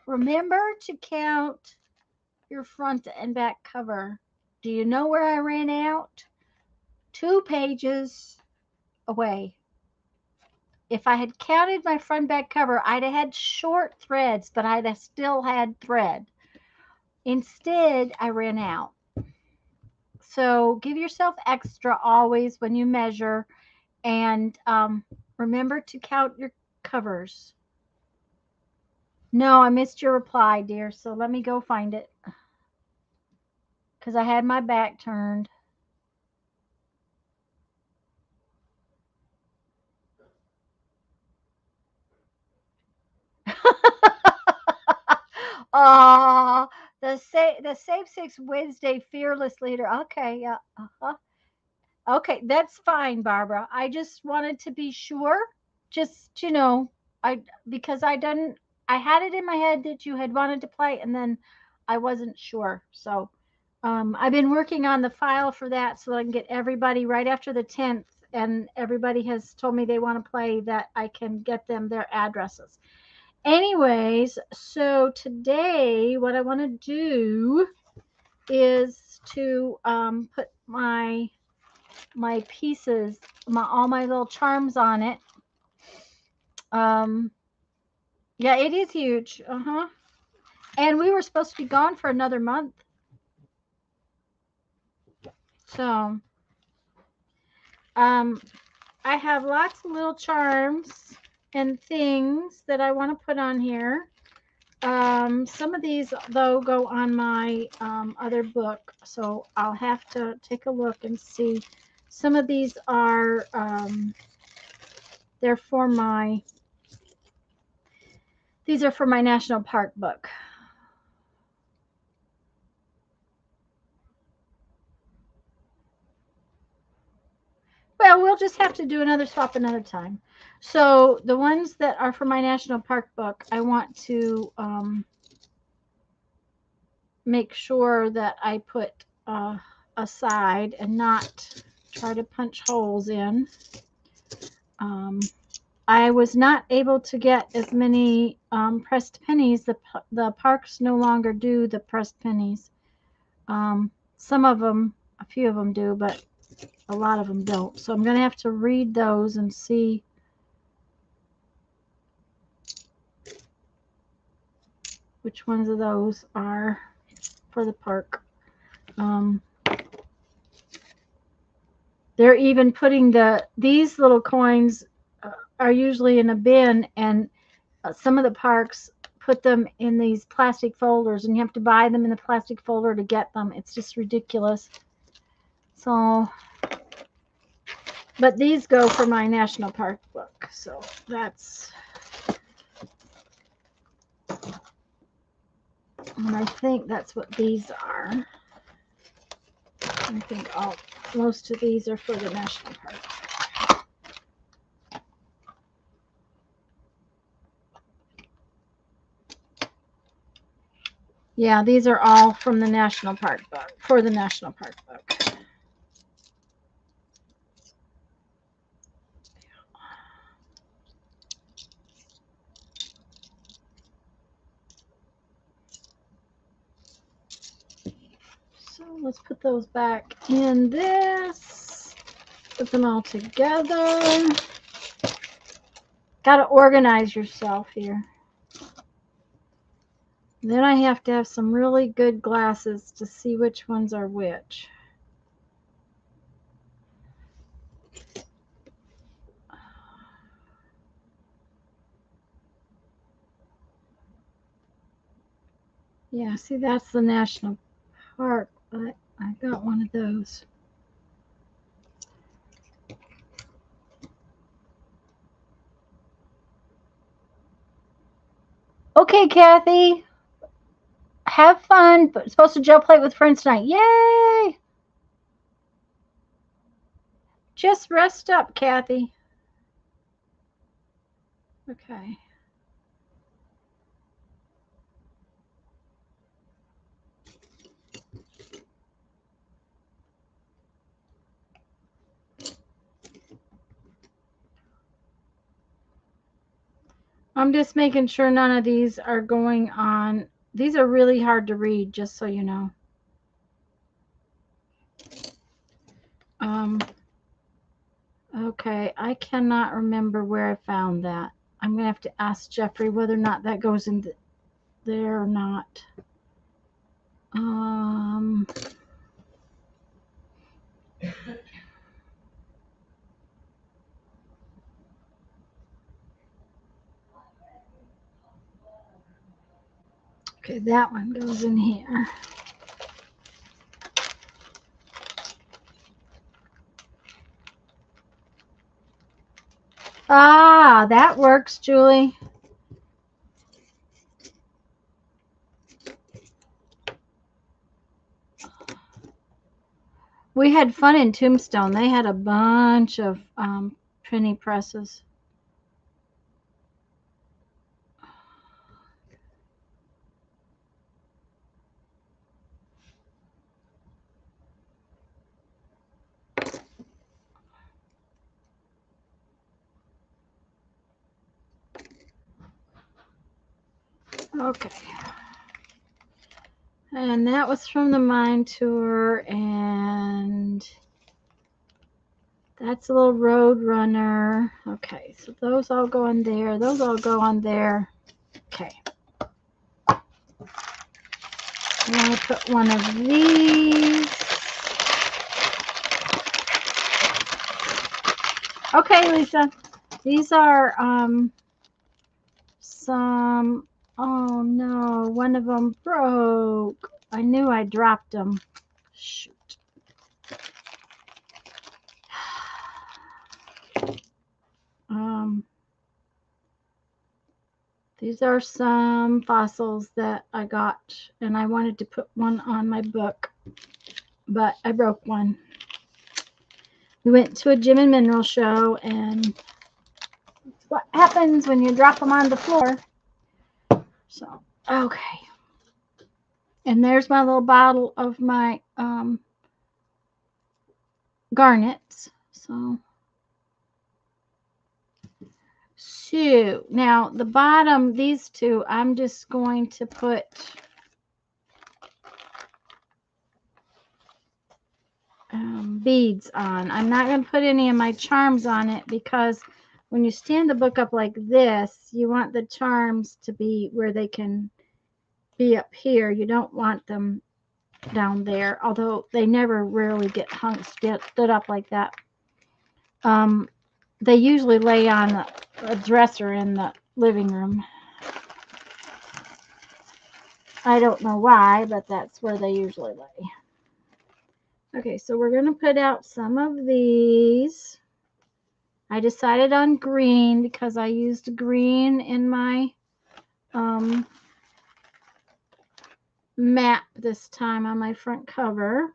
remember to count your front and back cover. Do you know where I ran out? 2 pages away. If I had counted my front back cover, I'd have had short threads, but I'd have still had thread. Instead, I ran out. So give yourself extra always when you measure, and remember to count your covers. No, I missed your reply, dear, so let me go find it because I had my back turned. Oh, the Save Six Wednesday fearless leader. Okay, yeah. Okay, that's fine, Barbara. I just wanted to be sure. Just because I had it in my head that you had wanted to play, and then I wasn't sure. So, I've been working on the file for that so that I can get everybody right after the 10th, and everybody has told me they want to play, that I can get them their addresses. Anyways, so today what I want to do is to put my pieces, all my little charms on it. Yeah, it is huge. And we were supposed to be gone for another month. So, I have lots of little charms and things that I want to put on here. Some of these, though, go on my other book, so I'll have to take a look and see. Some of these are, these are for my national park book. Well, we'll just have to do another swap another time. So the ones that are for my national park book, I want to make sure that I put aside and not try to punch holes in. I was not able to get as many pressed pennies. The parks no longer do the pressed pennies. Some of them, a few of them do, but a lot of them don't. So I'm going to have to read those and see which ones of those are for the park. They're even putting these little coins are usually in a bin, and some of the parks put them in these plastic folders, and you have to buy them in the plastic folder to get them. It's just ridiculous. So, but these go for my National Park book. So that's, and I think that's what these are. I think most of these are for the National Park. Yeah, these are all from the National Park book, for the National Park book. So let's put those back in this. Put them all together. Got to organize yourself here. Then I have to have some really good glasses to see which ones are which. Yeah, see, that's the National Park, but I got one of those. Okay, Kathy. Have fun, but supposed to gel plate with friends tonight. Yay! Just rest up, Kathy. Okay. I'm just making sure none of these are going on. These are really hard to read, just so you know. Okay, I cannot remember where I found that. I'm going to have to ask Jeffrey whether or not that goes in there or not. Okay, that one goes in here. Ah, that works, Julie. We had fun in Tombstone. They had a bunch of penny presses. Okay. And that was from the mine tour, and that's a little road runner. Okay, so those all go on there. Those all go on there. Okay. I'm going to put one of these. Okay, Lisa. These are some, oh no, one of them broke. I knew I dropped them. Shoot. These are some fossils that I got, and I wanted to put one on my book, but I broke one. We went to a gem and mineral show, and that's what happens when you drop them on the floor. So, okay. And there's my little bottle of my garnets. So now the bottom, these two, I'm just going to put beads on. I'm not going to put any of my charms on it, because when you stand the book up like this, you want the charms to be where they can be up here. You don't want them down there, although they never rarely get stood up like that. They usually lay on a dresser in the living room. I don't know why, but that's where they usually lay. Okay, so we're going to put out some of these. I decided on green because I used green in my map this time on my front cover.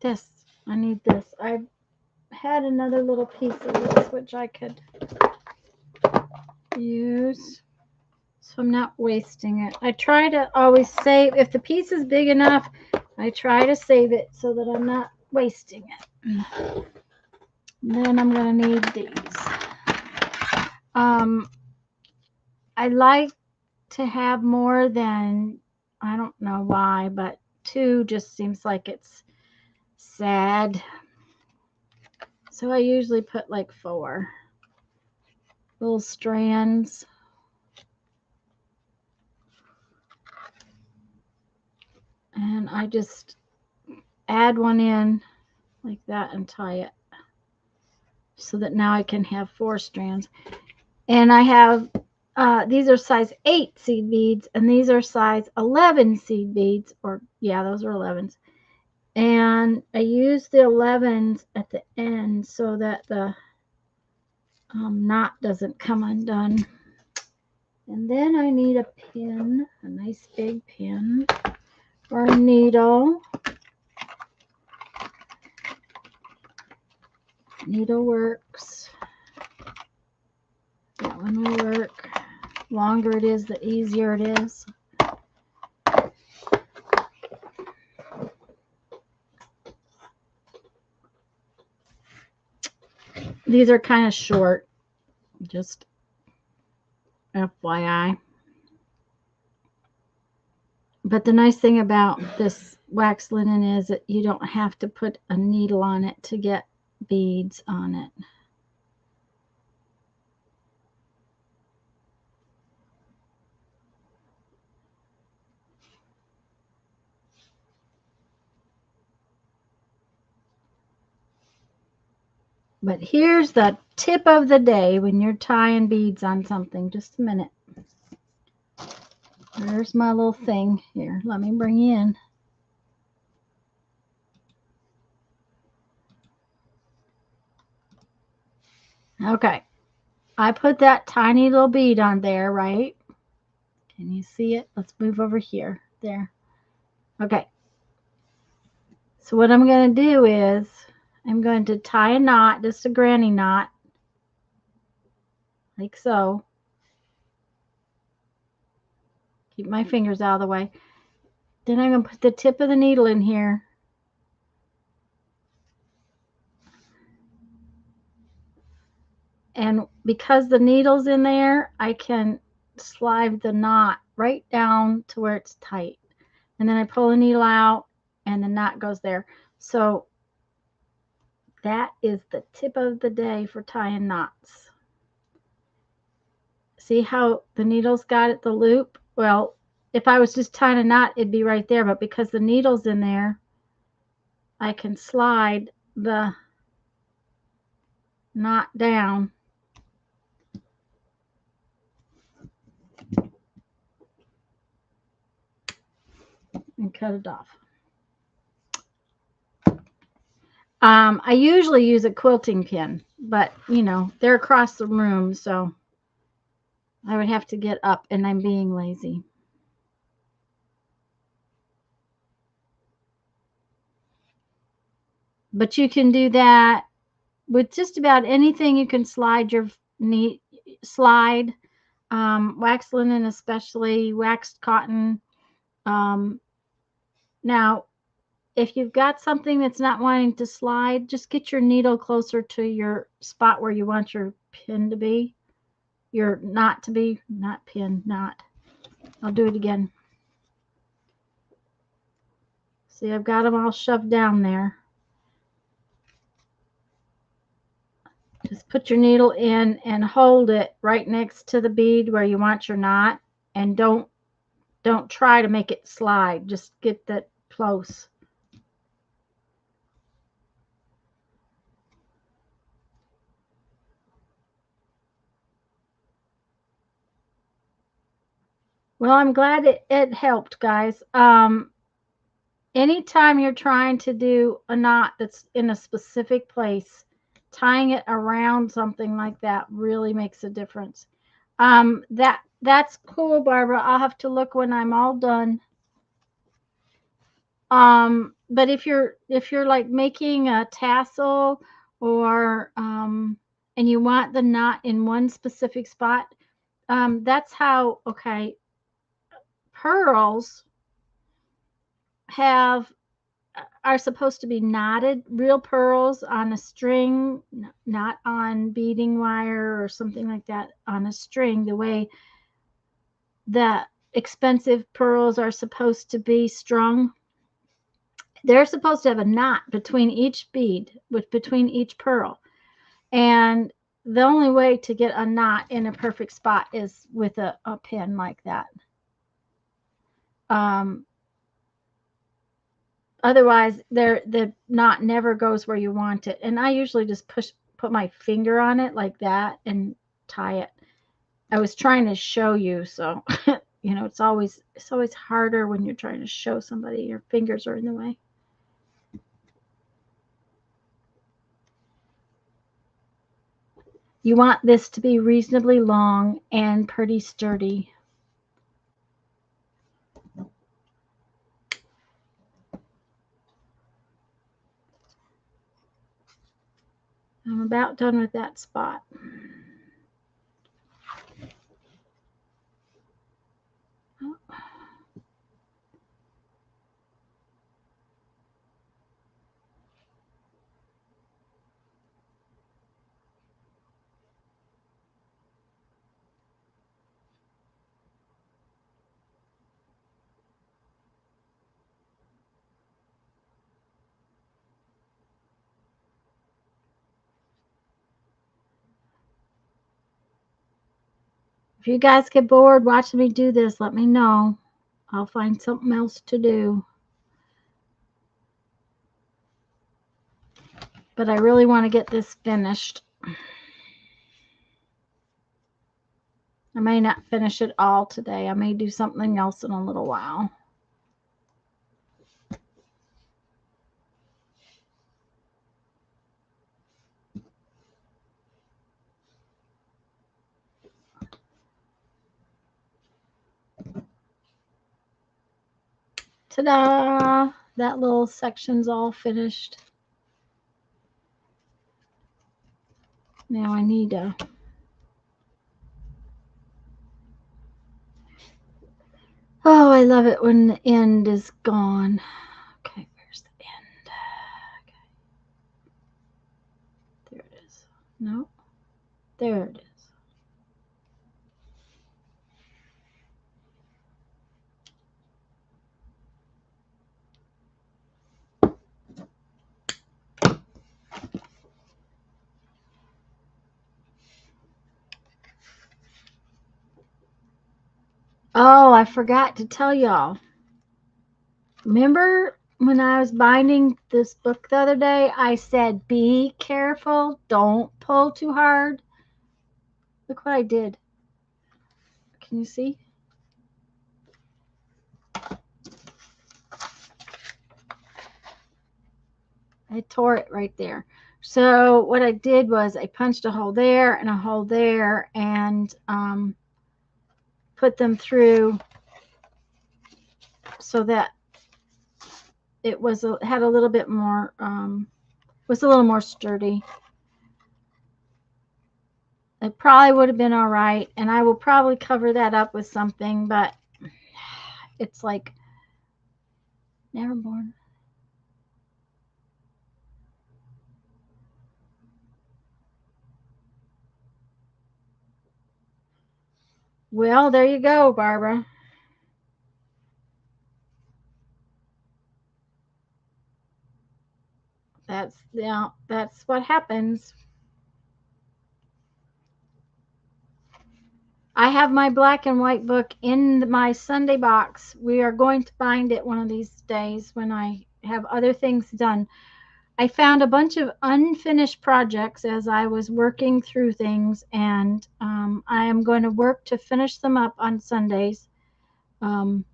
This, I need this. I had another little piece of this which I could use, so I'm not wasting it. I try to always save, if the piece is big enough, I try to save it so that I'm not wasting it. And then I'm going to need these. I like to have more than, I don't know why, but 2 just seems like it's sad. So I usually put like 4 little strands. And I just add one in like that and tie it so that now I can have 4 strands. And I have, these are size 8 seed beads, and these are size 11 seed beads, or yeah, those are 11s. And I use the 11s at the end so that the knot doesn't come undone. And then I need a pin, a nice big pin, or a needle. Needle works. That one will work. The longer it is, the easier it is. These are kind of short, just FYI. But the nice thing about this wax linen is that you don't have to put a needle on it to get beads on it. But here's the tip of the day when you're tying beads on something. Just a minute. There's my little thing here. Let me bring you in. Okay. I put that tiny little bead on there, right? Can you see it? Let's move over here. There. Okay. So what I'm going to do is I'm going to tie a knot, just a granny knot, like so. Keep my fingers out of the way. Then I'm going to put the tip of the needle in here. And because the needle's in there, I can slide the knot right down to where it's tight. And then I pull the needle out and the knot goes there. So that is the tip of the day for tying knots. See how the needle's got it, the loop? Well, if I was just tying a knot, it'd be right there. But because the needle's in there, I can slide the knot down. And cut it off. I usually use a quilting pin, but you know, they're across the room, so I would have to get up, and I'm being lazy. But you can do that with just about anything. You can slide your wax linen, especially waxed cotton. Now, if you've got something that's not wanting to slide, just get your needle closer to your spot where you want your pin to be. Your knot to be, not pin, knot. I'll do it again. See, I've got them all shoved down there. Just put your needle in and hold it right next to the bead where you want your knot, and don't try to make it slide. Just get that close. Well, I'm glad it helped, guys. Anytime you're trying to do a knot that's in a specific place, tying it around something like that really makes a difference. That's cool, Barbara. I'll have to look when I'm all done. But if you're like making a tassel or and you want the knot in one specific spot, that's how, okay, pearls have are supposed to be knotted, real pearls on a string, not on beading wire or something like that, on a string, the way the expensive pearls are supposed to be strung. They're supposed to have a knot between each bead, between each pearl. And the only way to get a knot in a perfect spot is with a pin like that. Um, Otherwise, the knot never goes where you want it. And I usually just put my finger on it like that and tie it. I was trying to show you, so it's always harder when you're trying to show somebody. Your fingers are in the way. You want this to be reasonably long and pretty sturdy. I'm about done with that spot. If you guys get bored watching me do this, let me know. I'll find something else to do. But I really want to get this finished. I may not finish it all today. I may do something else in a little while. Ta-da! That little section's all finished. Now I need to... Oh, I love it when the end is gone. Okay, where's the end? Okay. There it is. No, there it is. Oh, I forgot to tell y'all. Remember when I was binding this book the other day, I said, be careful, don't pull too hard. Look what I did. Can you see? I tore it right there. So what I did was I punched a hole there and a hole there and put them through so that it was had a little bit more, was a little more sturdy. It probably would have been all right, and I will probably cover that up with something, but it's like, never mind. Well, there you go, Barbara. That's what happens. I have my black and white book in my Sunday box. We are going to bind it one of these days when I have other things done. I found a bunch of unfinished projects as I was working through things, and I am going to work to finish them up on Sundays. Um,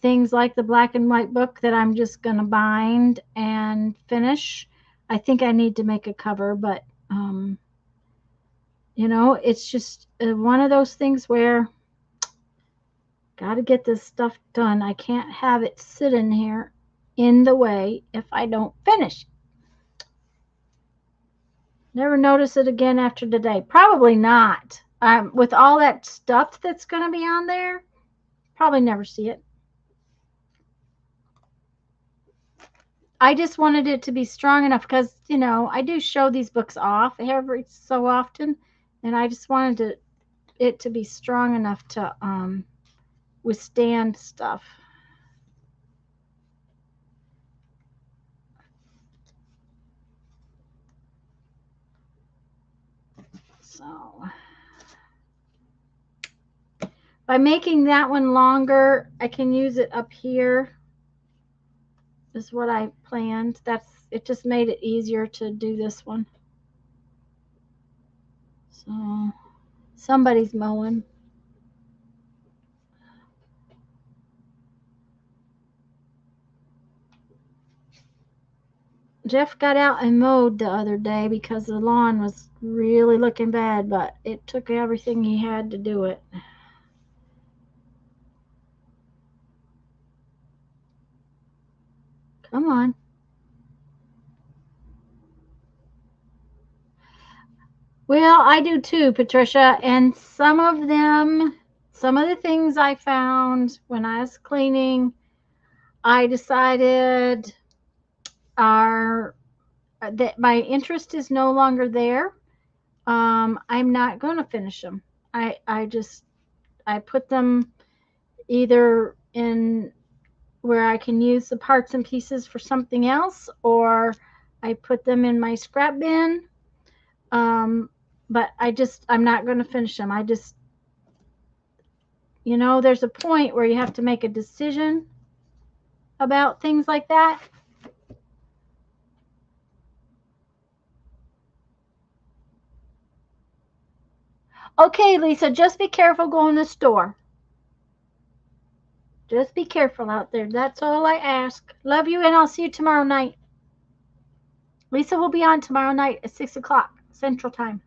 Things like the black and white book that I'm just going to bind and finish. I think I need to make a cover, but it's just one of those things where got to get this stuff done. I can't have it sitting here in the way if I don't finish. Never notice it again after today. Probably not. With all that stuff that's going to be on there, probably never see it. I just wanted it to be strong enough because, I do show these books off every so often, and I just wanted it to be strong enough to withstand stuff. So by making that one longer, I can use it up here. Is what I planned. It just made it easier to do this one. So somebody's mowing. Jeff got out and mowed the other day because the lawn was really looking bad, but it took everything he had to do it. Come on. Well, I do too, Patricia, and some of the things I found when I was cleaning, I decided are that my interest is no longer there. I'm not going to finish them. I put them either in where I can use the parts and pieces for something else, or I put them in my scrap bin. But I'm not going to finish them. There's a point where you have to make a decision about things like that. Okay, Lisa, just be careful going to the store. Just be careful out there. That's all I ask. Love you, and I'll see you tomorrow night. Lisa will be on tomorrow night at 6 o'clock Central Time.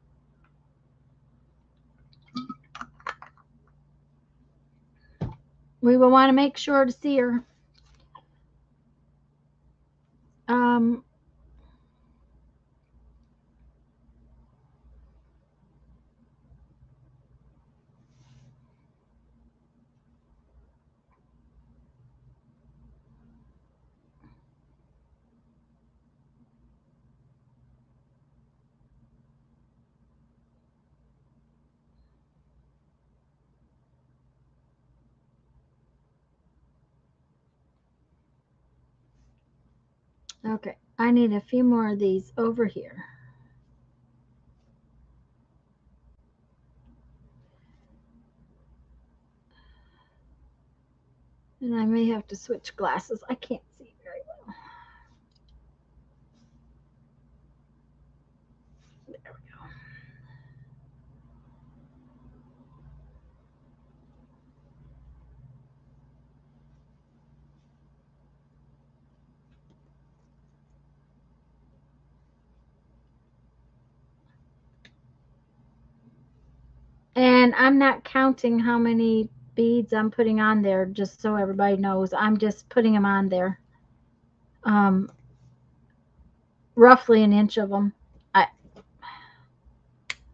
We will want to make sure to see her. Okay, I need a few more of these over here. And I may have to switch glasses. I can't see very well. There we go. And I'm not counting how many beads I'm putting on there, just so everybody knows. I'm just putting them on there. Roughly an inch of them.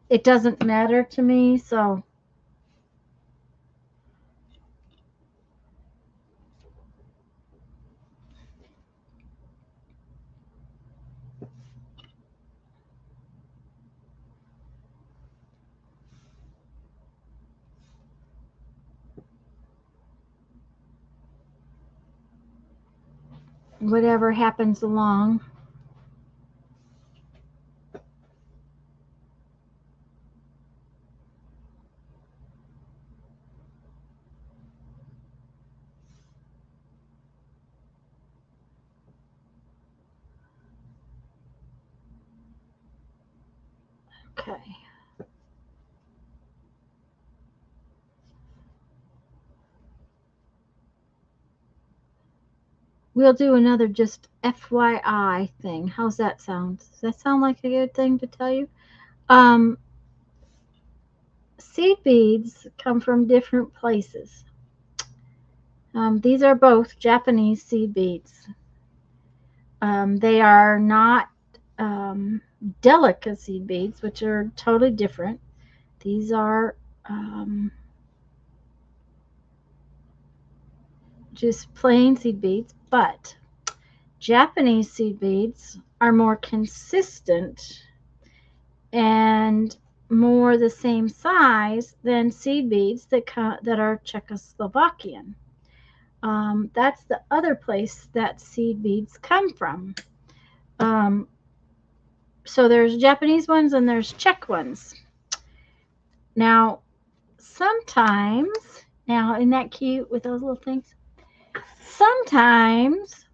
It doesn't matter to me, so whatever happens along. Okay. We'll do another just FYI thing. How's that sound? Does that sound like a good thing to tell you? Seed beads come from different places. These are both Japanese seed beads. They are not delicacy beads, which are totally different. These are just plain seed beads, but Japanese seed beads are more consistent and more the same size than seed beads that are Czechoslovakian. That's the other place that seed beads come from. So there's Japanese ones and there's Czech ones. Now, sometimes, isn't that cute with those little things? Sometimes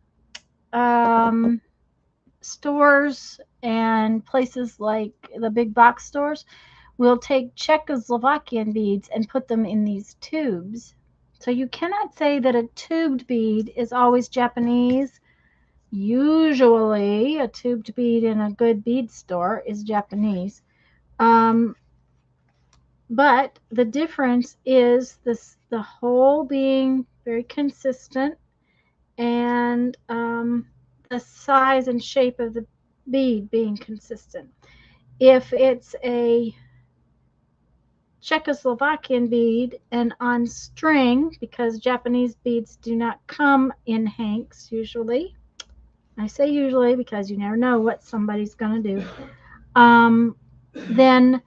stores and places like the big box stores will take Czechoslovakian beads and put them in these tubes. So you cannot say that a tubed bead is always Japanese. Usually a tubed bead in a good bead store is Japanese. But the difference is the hole being very consistent and the size and shape of the bead being consistent. If it's a Czechoslovakian bead and on string, because Japanese beads do not come in hanks usually. I say usually because you never know what somebody's going to do. Then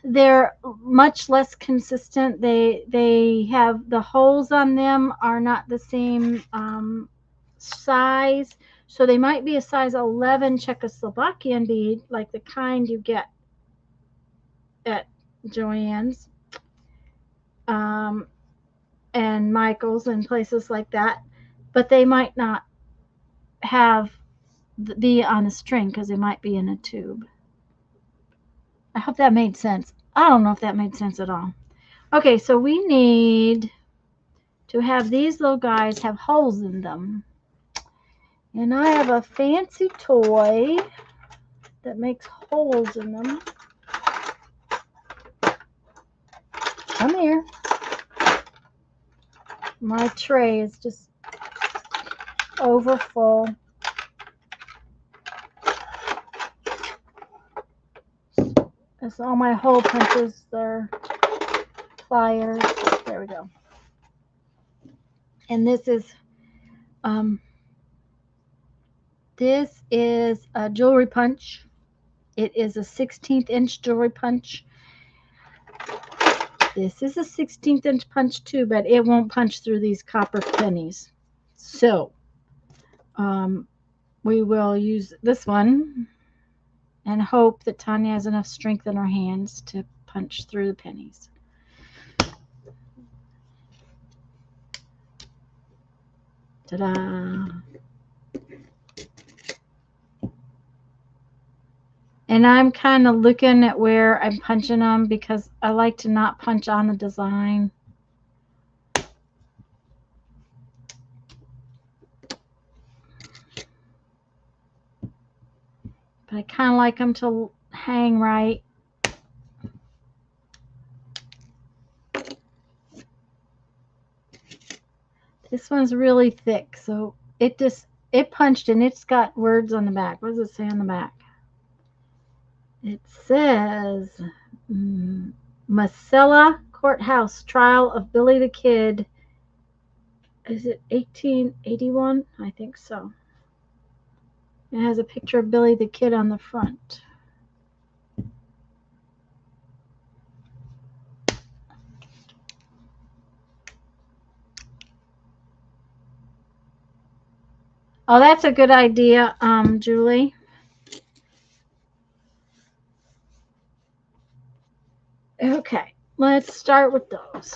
they're much less consistent. They have the holes on them are not the same size. So they might be a size 11 Czechoslovakian bead, like the kind you get at Joann's and Michael's and places like that. But they might not be on a string because they might be in a tube. I hope that made sense. I don't know if that made sense at all. Okay, so we need to have these little guys have holes in them. And I have a fancy toy that makes holes in them. Come here. My tray is just over full. That's all my hole punches. They're pliers. There we go. And this is a jewelry punch. It is a 16th inch jewelry punch. This is a 16th inch punch too, but it won't punch through these copper pennies. So we will use this one and hope that Tanya has enough strength in her hands to punch through the pennies. Ta-da! And I'm kind of looking at where I'm punching them because I like to not punch on the design. But I kind of like them to hang right. This one's really thick, so it punched and it's got words on the back. What does it say on the back? It says Masella Courthouse Trial of Billy the Kid. Is it 1881? I think so. It has a picture of Billy the Kid on the front. Oh, that's a good idea, Julie. Okay, let's start with those.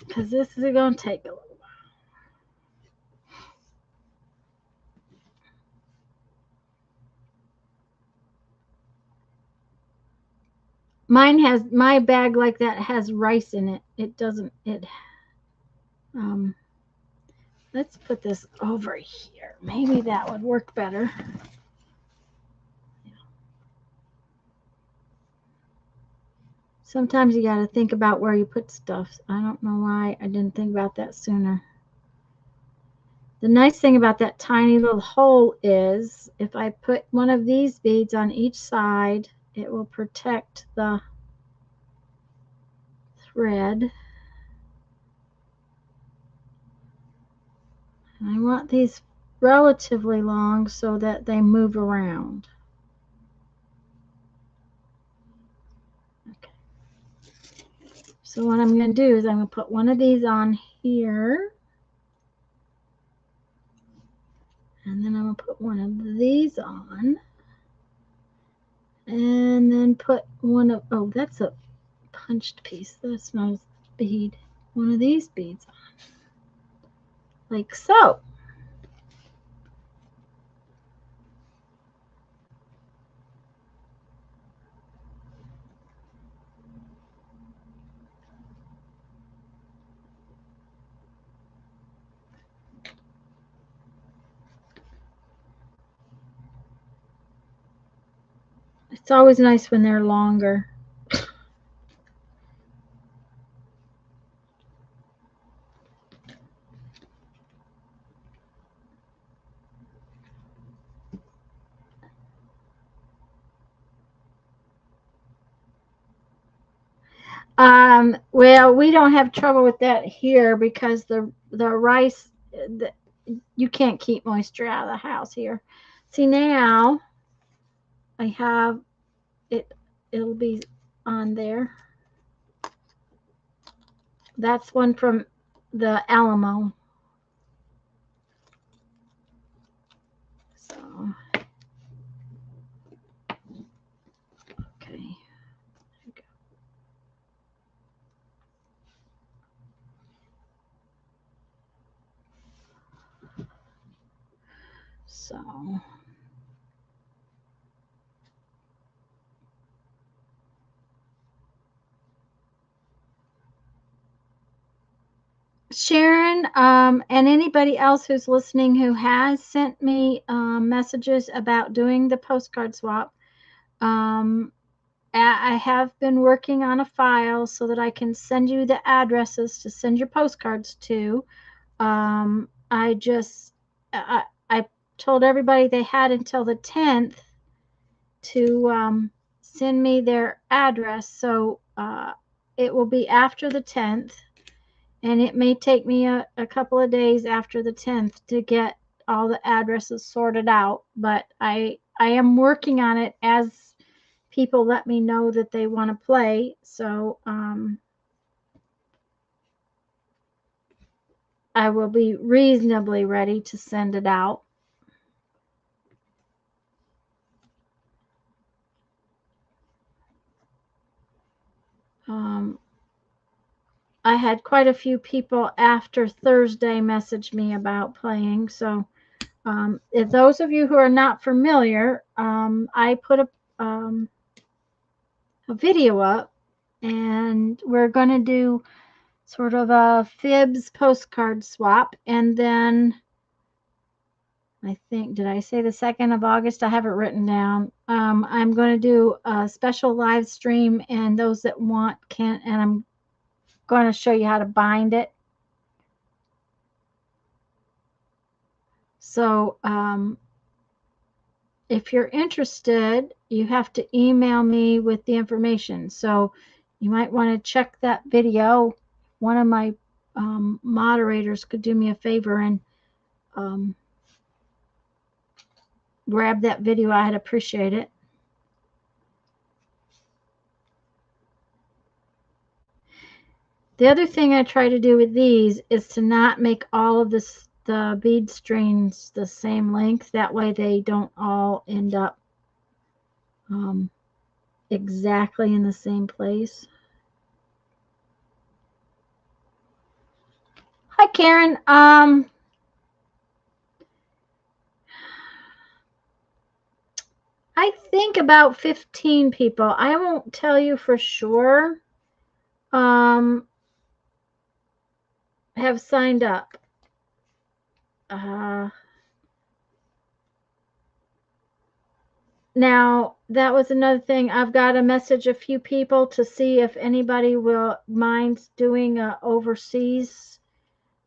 Because this is going to take a little while. Mine has, my bag like that has rice in it. It doesn't, let's put this over here. Maybe that would work better. Sometimes you got to think about where you put stuff. I don't know why I didn't think about that sooner. The nice thing about that tiny little hole is if I put one of these beads on each side, it will protect the thread. And I want these relatively long so that they move around. Okay. So what I'm going to do is I'm going to put one of these on here. And then I'm going to put one of these on. And then put one of, oh, that's a punched piece. That's not a bead. One of these beads on. Like so. It's always nice when they're longer. Well, we don't have trouble with that here because the rice, you can't keep moisture out of the house here. See, now I have it, it'll be on there. That's one from the Alamo. So, okay. So, Sharon, and anybody else who's listening who has sent me messages about doing the postcard swap, I have been working on a file so that I can send you the addresses to send your postcards to. I told everybody they had until the 10th to send me their address. So it will be after the 10th. And it may take me a couple of days after the 10th to get all the addresses sorted out. But I am working on it as people let me know that they want to play. So I will be reasonably ready to send it out. I had quite a few people after Thursday message me about playing. So if those of you who are not familiar, I put a video up, and we're going to do sort of a fibs postcard swap. And then I think, did I say the 2nd of August? I have it written down. I'm going to do a special live stream, and those that want can, and I'm going to show you how to bind it. So if you're interested, you have to email me with the information. So you might want to check that video. One of my moderators could do me a favor and grab that video. I'd appreciate it. The other thing I try to do with these is to not make all of the bead strings the same length. That way they don't all end up exactly in the same place. Hi, Karen. I think about 15 people. I won't tell you for sure. Have signed up. Now, that was another thing. I've got to message a few people to see if anybody will mind doing a overseas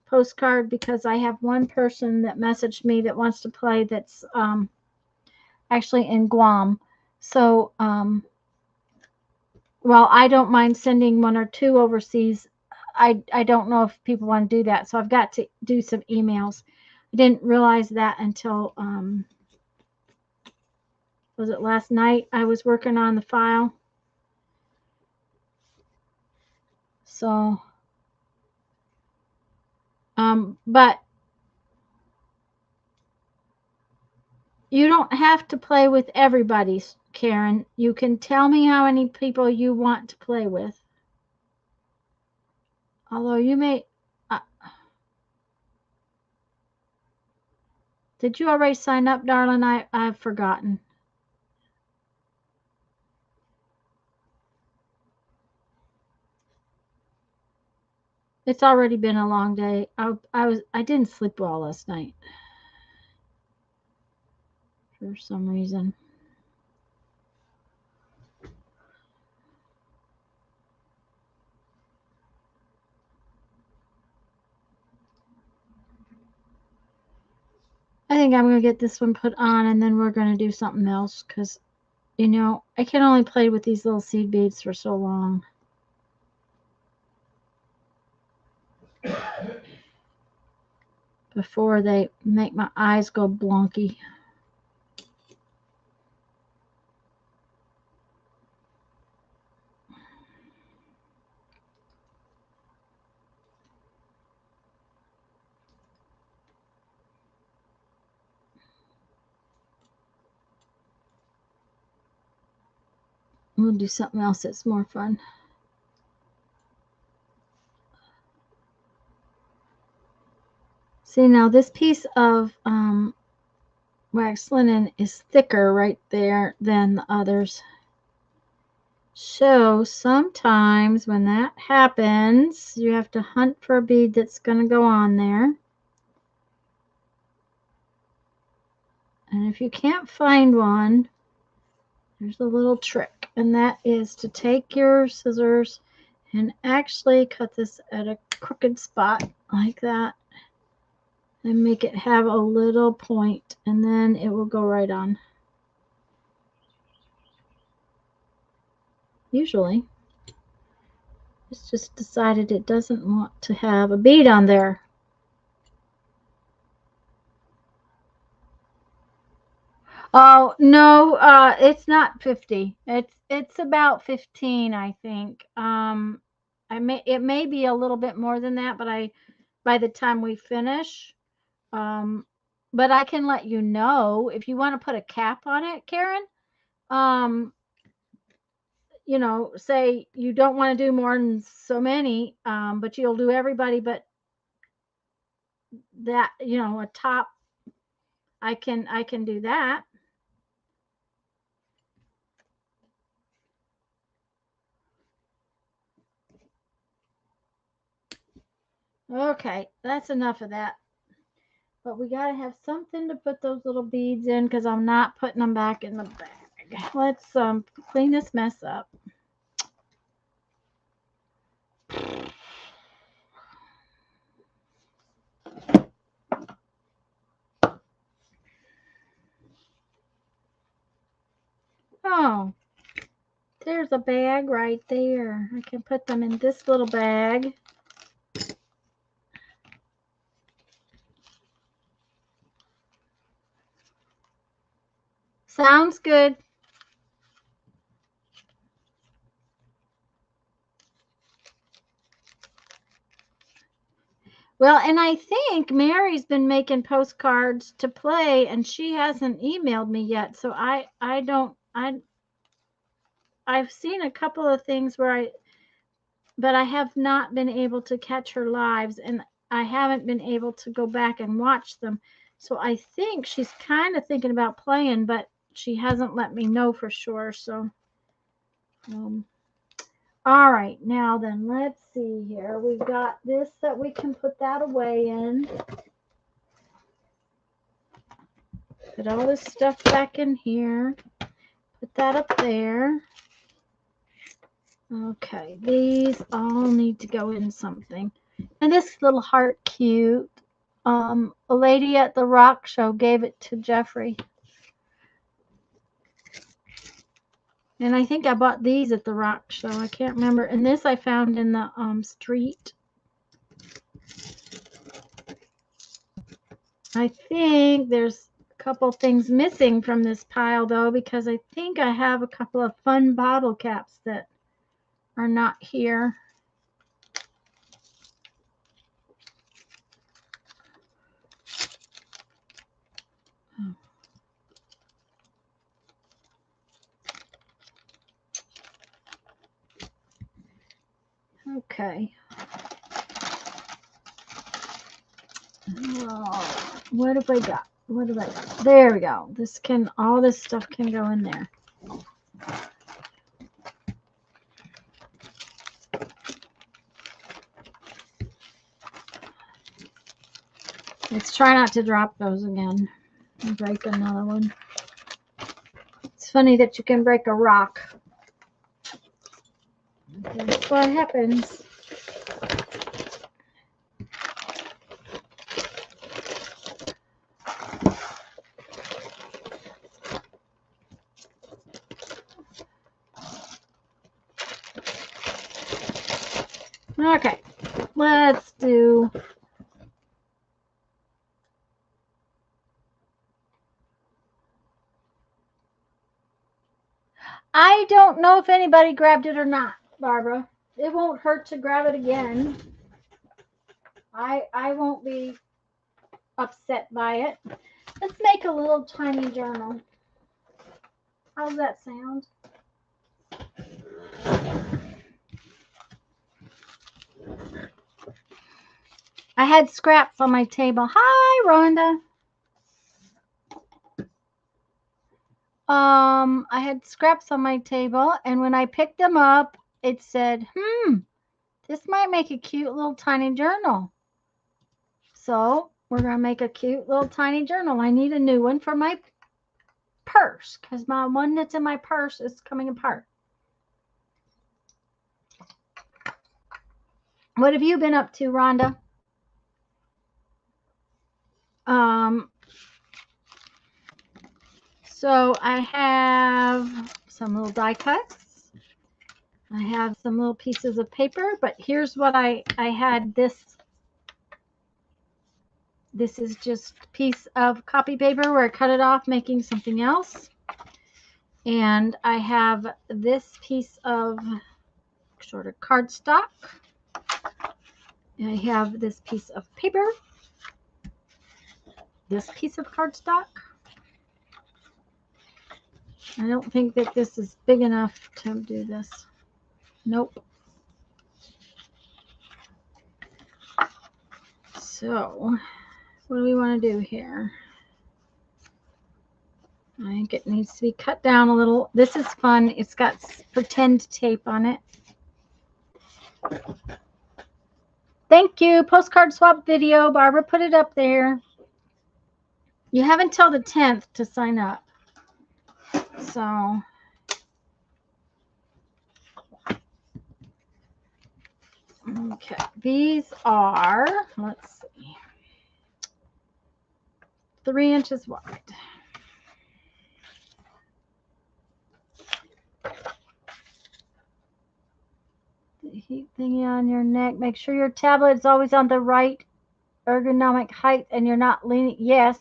postcard, because I have one person that messaged me that wants to play that's actually in Guam. So, well, I don't mind sending one or two overseas. I don't know if people want to do that. So I've got to do some emails. I didn't realize that until was it last night? I was working on the file. So, but you don't have to play with everybody, Karen. You can tell me how many people you want to play with. Although you may. Did you already sign up, darling? I've forgotten. It's already been a long day. I didn't sleep well last night for some reason. I think I'm going to get this one put on, and then we're going to do something else, because, you know, I can only play with these little seed beads for so long. Before they make my eyes go blonky. We'll do something else that's more fun. See, now this piece of wax linen is thicker right there than the others. So sometimes when that happens, you have to hunt for a bead that's going to go on there. And if you can't find one, there's a little trick, and that is to take your scissors and actually cut this at a crooked spot like that and make it have a little point, and then it will go right on. Usually. It's just decided it doesn't want to have a bead on there. Oh no, it's not 50. It's about 15, I think. It may be a little bit more than that, but by the time we finish, but I can let you know if you want to put a cap on it, Karen. You know, say you don't want to do more than so many, but you'll do everybody, but that, you know, a top, I can do that. Okay, that's enough of that. But we got to have something to put those little beads in, because I'm not putting them back in the bag. Let's clean this mess up. Oh, there's a bag right there. I can put them in this little bag. Sounds good. Well, and I think Mary's been making postcards to play, and she hasn't emailed me yet. So I've seen a couple of things but I have not been able to catch her lives, and I haven't been able to go back and watch them. So I think she's kind of thinking about playing, but she hasn't let me know for sure. So, all right, now then, let's see here. We've got this that we can put that away in. Put all this stuff back in here. Put that up there. Okay, these all need to go in something. And this little heart cute. A lady at the rock show gave it to Jeffrey. And I think I bought these at the rock show. I can't remember. And this I found in the street. I think there's a couple things missing from this pile though, because I think I have a couple of fun bottle caps that are not here. Okay. Oh, what have I got? What have I got? There we go. This can, all this stuff can go in there. Let's try not to drop those again and break another one. It's funny that you can break a rock. That's what happens. Okay, let's do I don't know if anybody grabbed it or not, Barbara. It won't hurt to grab it again. I won't be upset by it. Let's make a little tiny journal. How's that sound? I had scraps on my table. Hi, Rhonda. I had scraps on my table, and when I picked them up, it said, this might make a cute little tiny journal. So we're going to make a cute little tiny journal. I need a new one for my purse because my one that's in my purse is coming apart. What have you been up to, Rhonda? So I have some little die cuts. I have some little pieces of paper, but here's what I had this. This is just a piece of copy paper where I cut it off, making something else. And I have this piece of sort of cardstock. I have this piece of paper. This piece of cardstock. I don't think that this is big enough to do this. Nope. So, what do we want to do here? I think it needs to be cut down a little. This is fun. It's got pretend tape on it. Thank you. Postcard swap video. Barbara put it up there. You have until the 10th to sign up. So, okay. These are, let's see, 3 inches wide. The heat thingy on your neck. Make sure your tablet is always on the right ergonomic height and you're not leaning. Yes.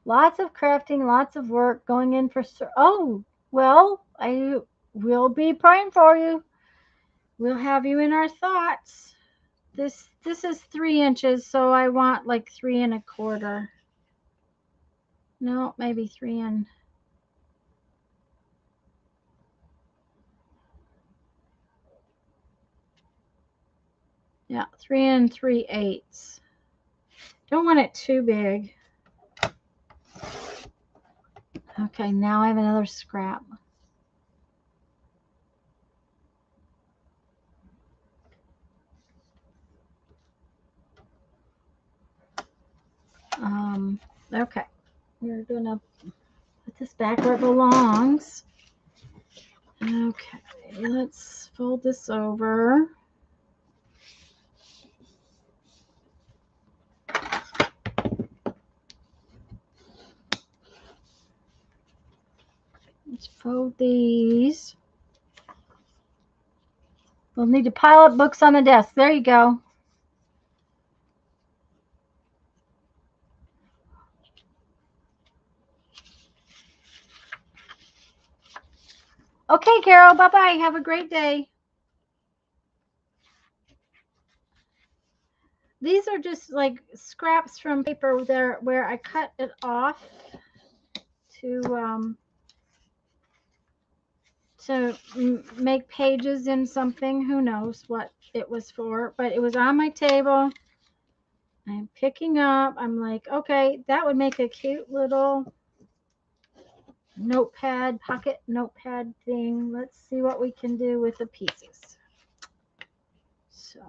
Lots of crafting, lots of work going in for. Oh, well, I will be praying for you. We'll have you in our thoughts. This is 3 inches, so I want like 3 1/4. No, maybe 3 and. Yeah, 3 3/8. Don't want it too big. Okay, now I have another scrap. Okay, we're gonna put this back where it belongs. Okay, let's fold this over. Let's fold these. We'll need to pile up books on the desk. There you go. Okay, Carol, bye-bye. Have a great day. These are just like scraps from paper there where I cut it off to make pages in something. Who knows what it was for, but it was on my table. I'm picking up. I'm like, okay, that would make a cute little notepad, pocket notepad thing. Let's see what we can do with the pieces. So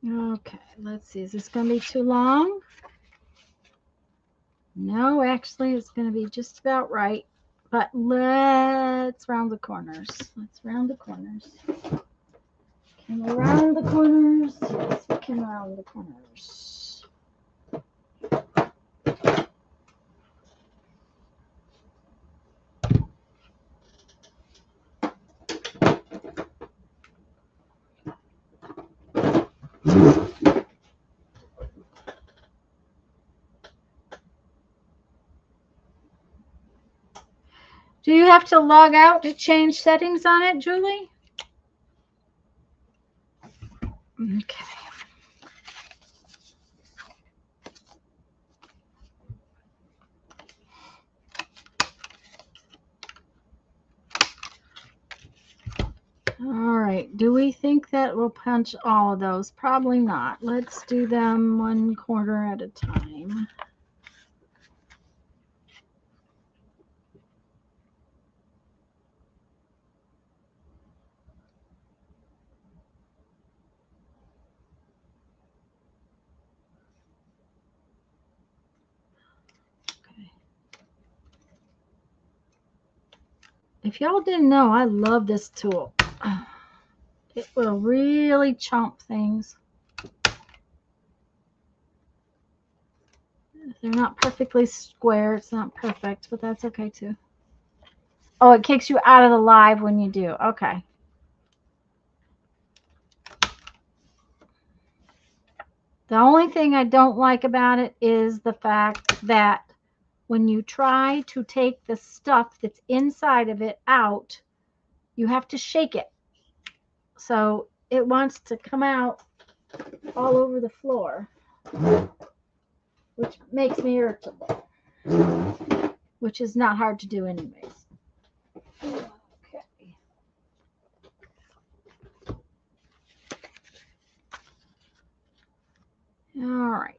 okay, let's see. Is this going to be too long? No, actually, it's going to be just about right. But let's round the corners. Let's round the corners. Can we round the corners? Yes, we can round the corners. Do you have to log out to change settings on it, Julie? Okay. All right. Do we think that we'll punch all of those? Probably not. Let's do them one quarter at a time. If y'all didn't know, I love this tool. It will really chomp things. If they're not perfectly square, it's not perfect, but that's okay too. Oh, it kicks you out of the live when you do. Okay. The only thing I don't like about it is the fact that when you try to take the stuff that's inside of it out, you have to shake it. So it wants to come out all over the floor, which makes me irritable, which is not hard to do anyways. Okay. All right.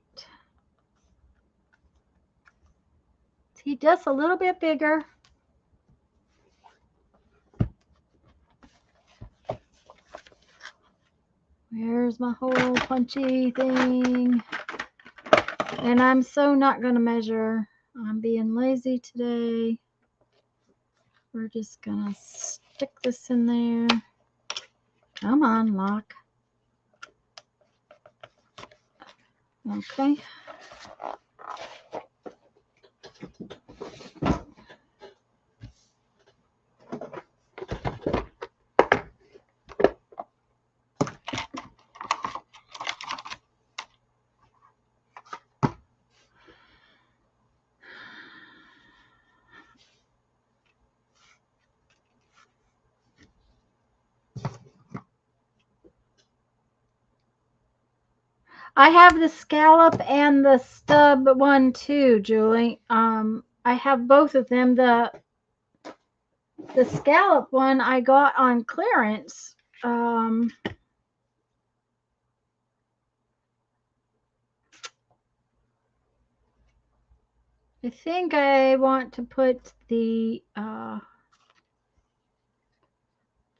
See, just a little bit bigger. Where's my hole punchy thing? And I'm so not going to measure. I'm being lazy today. We're just going to stick this in there. Come on, lock. Okay. I have the scallop and the stub one too, Julie. I have both of them. The scallop one I got on clearance. I think I want to put the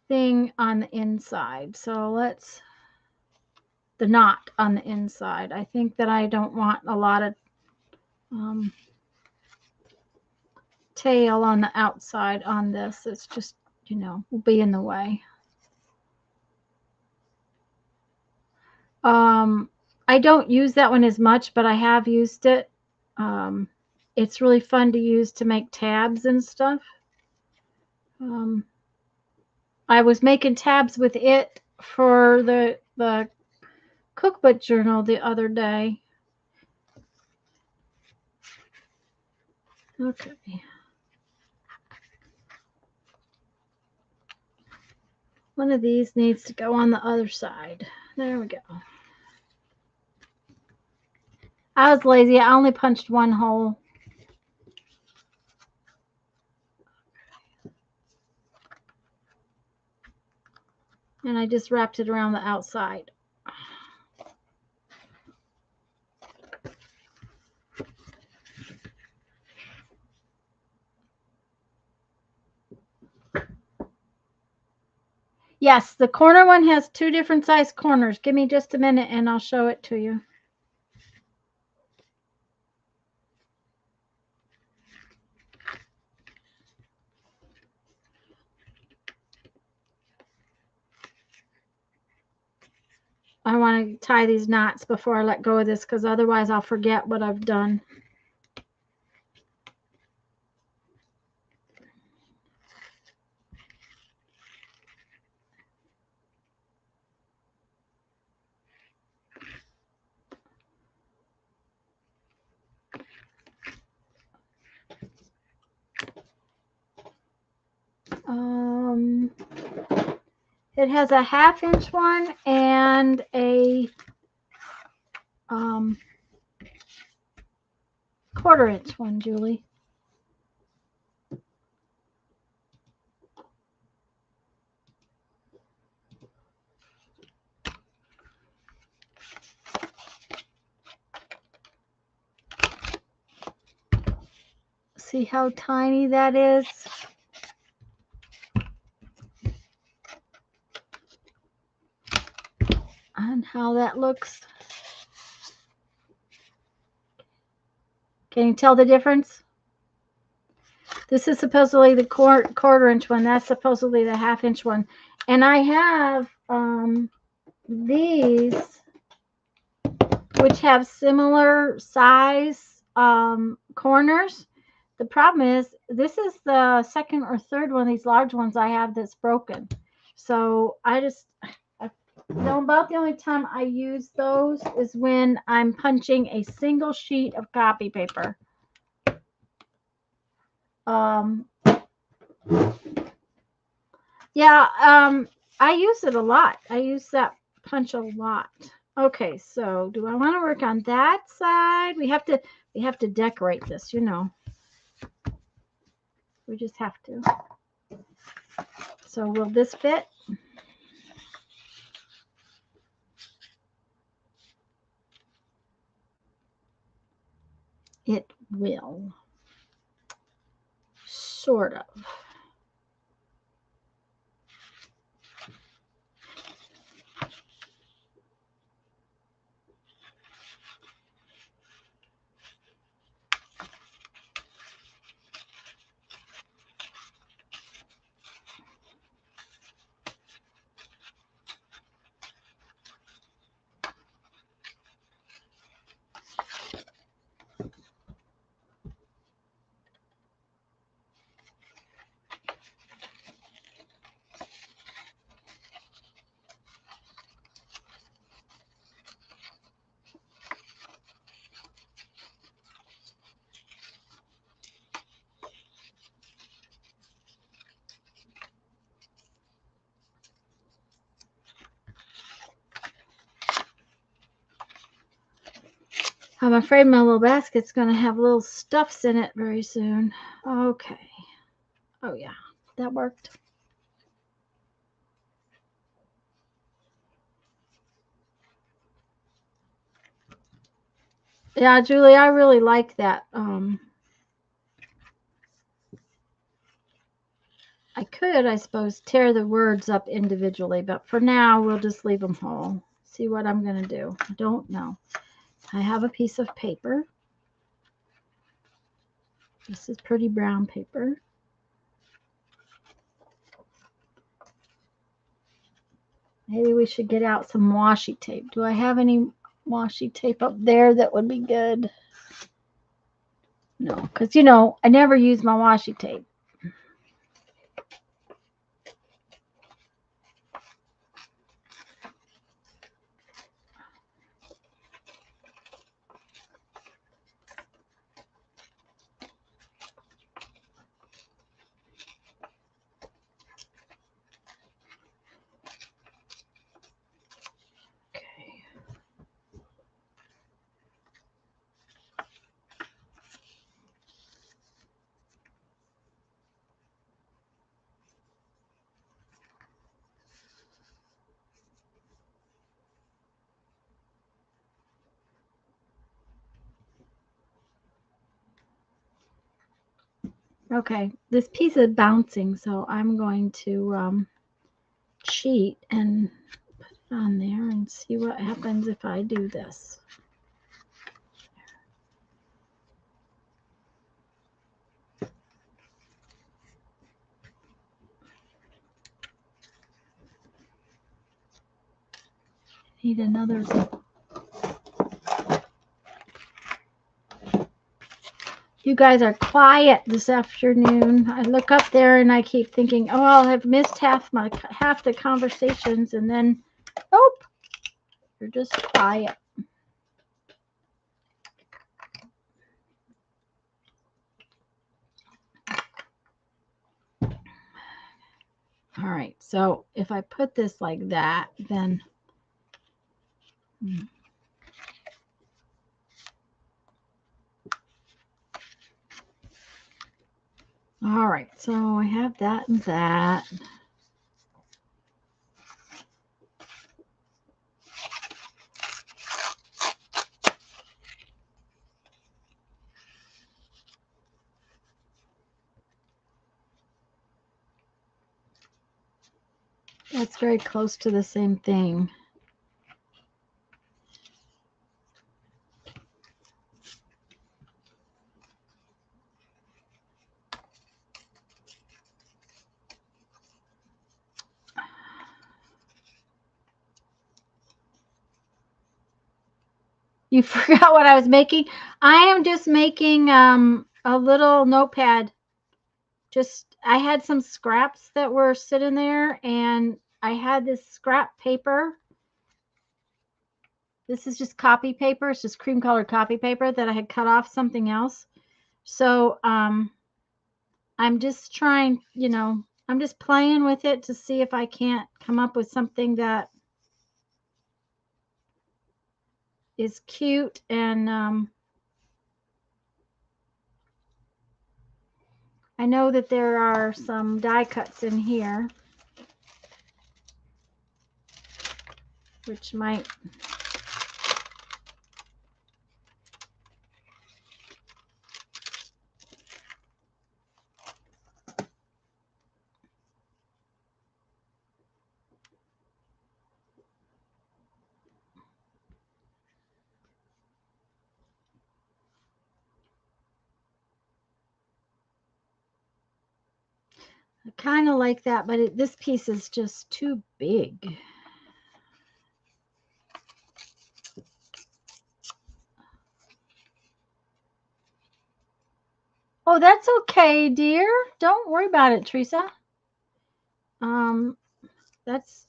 thing on the inside. So let's, the knot on the inside. I think that I don't want a lot of tail on the outside on this. It's just, you know, will be in the way. I don't use that one as much, but I have used it. It's really fun to use to make tabs and stuff. I was making tabs with it for the cookbook journal the other day. Okay. One of these needs to go on the other side. There we go. I was lazy. I only punched one hole. And I just wrapped it around the outside. Yes, the corner one has two different size corners. Give me just a minute and I'll show it to you. I want to tie these knots before I let go of this because otherwise I'll forget what I've done. It has a 1/2 inch one and a 1/4 inch one, Julie. See how tiny that is? And how that looks. Can you tell the difference? This is supposedly the 1/4 inch one. That's supposedly the 1/2 inch one. And I have these, which have similar size corners. The problem is this is the second or third one of these large ones I have that's broken. So I know about the only time I use those is when I'm punching a single sheet of copy paper. Yeah, I use it a lot. I use that punch a lot. Okay, so do I want to work on that side? We have to decorate this, you know. We just have to. So will this fit? It will. Sort of. I'm afraid my little basket's going to have little stuffs in it very soon. Okay. Oh, yeah, that worked. Yeah, Julie, I really like that. I could, I suppose, tear the words up individually, but for now, we'll just leave them whole. See what I'm going to do. I don't know. I have a piece of paper. This is pretty brown paper. Maybe we should get out some washi tape. Do I have any washi tape up there that would be good? No, because, I never use my washi tape. Okay, this piece is bouncing, so I'm going to cheat and put it on there and see what happens if I do this. Need another. You guys are quiet this afternoon. I look up there and I keep thinking, oh, I'll have missed half the conversations, and then, oh, you're just quiet. All right, so if I put this like that, then all right, so I have that and that. That's very close to the same thing. You forgot what I was making? I am just making a little notepad. I had some scraps that were sitting there, and I had this scrap paper. This is just copy paper. It's just cream colored copy paper that I had cut off something else. So I'm just trying, I'm just playing with it to see if I can't come up with something that is cute. And I know that there are some die cuts in here, which might I kind of like that, but this piece is just too big. Oh, that's okay, dear. Don't worry about it, Teresa. That's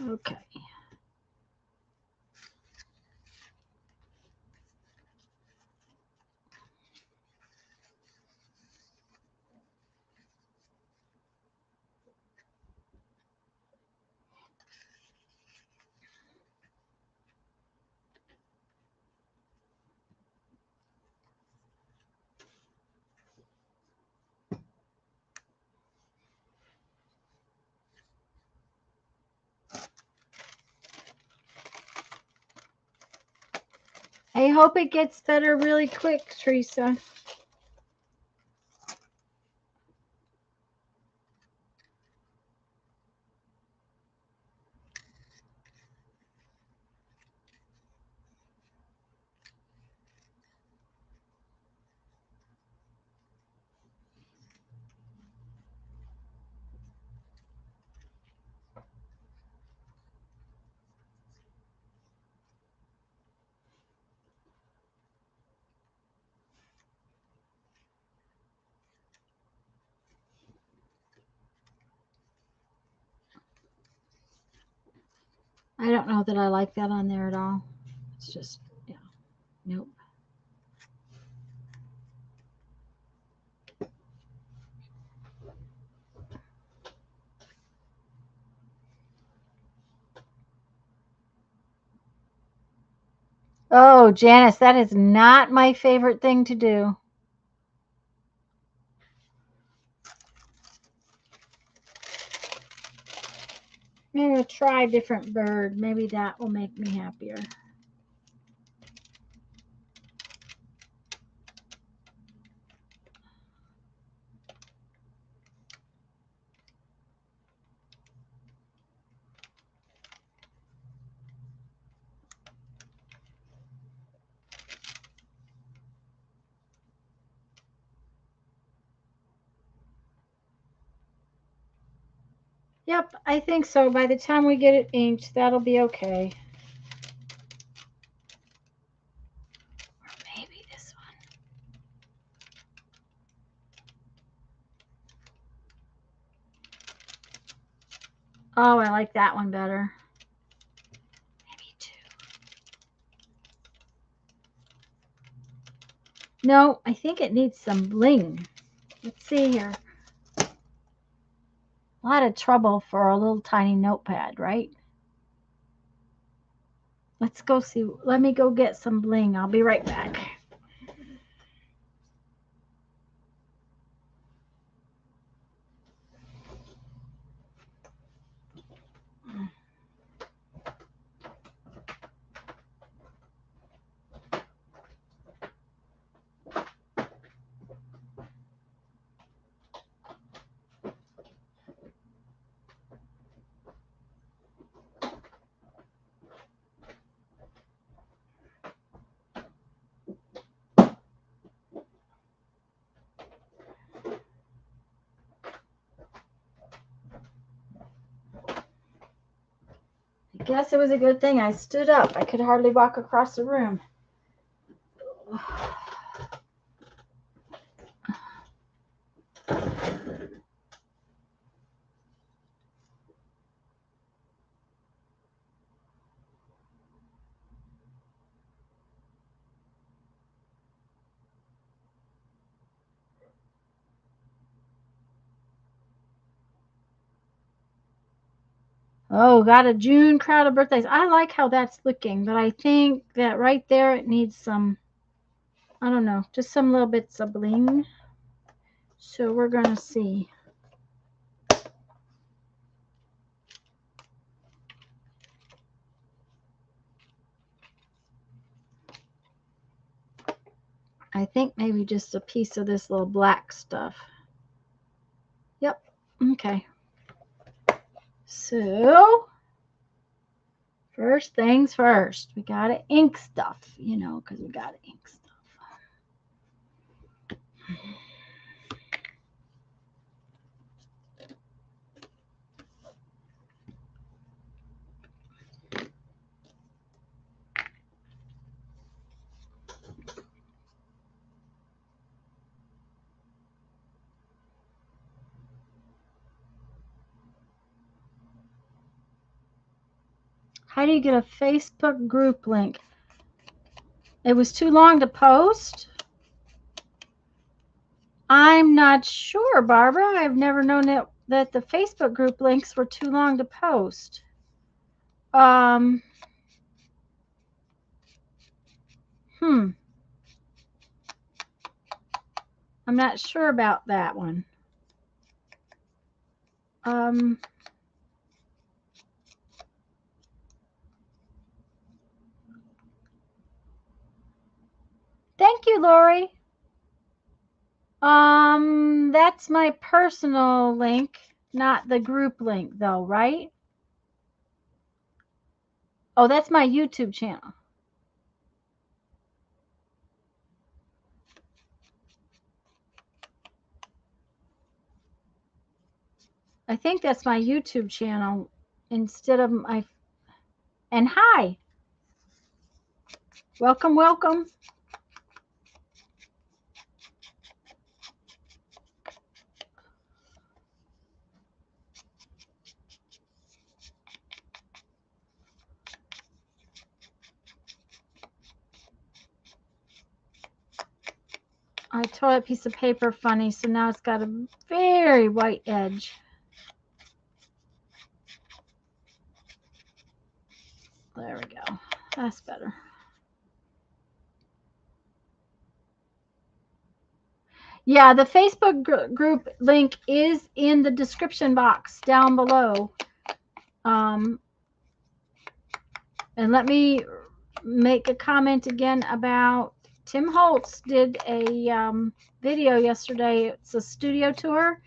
okay. I hope it gets better really quick, Teresa. I don't know that I like that on there at all. It's just, yeah, nope. Oh, Janice, that is not my favorite thing to do. I'm going to try a different bird. Maybe that will make me happier. Yep, I think so. By the time we get it inked, that'll be okay. Or maybe this one. Oh, I like that one better. Maybe two. No, I think it needs some bling. Let's see here. A lot of trouble for a little tiny notepad, right? Let's go see. Let me go get some bling. I'll be right back. I guess it was a good thing I stood up. I could hardly walk across the room. Oh, got a June crowd of birthdays. I like how that's looking, but I think that right there it needs some, I don't know, just some little bits of bling. So we're going to see. I think maybe just a piece of this little black stuff. Yep. Okay. So, first things first, we got to ink stuff, you know, because we got to ink stuff. How do you get a Facebook group link? It was too long to post? I'm not sure, Barbara. I've never known that the Facebook group links were too long to post. I'm not sure about that one. Lori. That's my personal link, not the group link though, right? Oh, that's my YouTube channel. I think that's my YouTube channel instead of my. And hi, welcome, welcome. I tore a piece of paper funny, so now it's got a very white edge. There we go. That's better. Yeah, the Facebook group link is in the description box down below. And let me make a comment again about Tim Holtz did a video yesterday. It's a studio tour.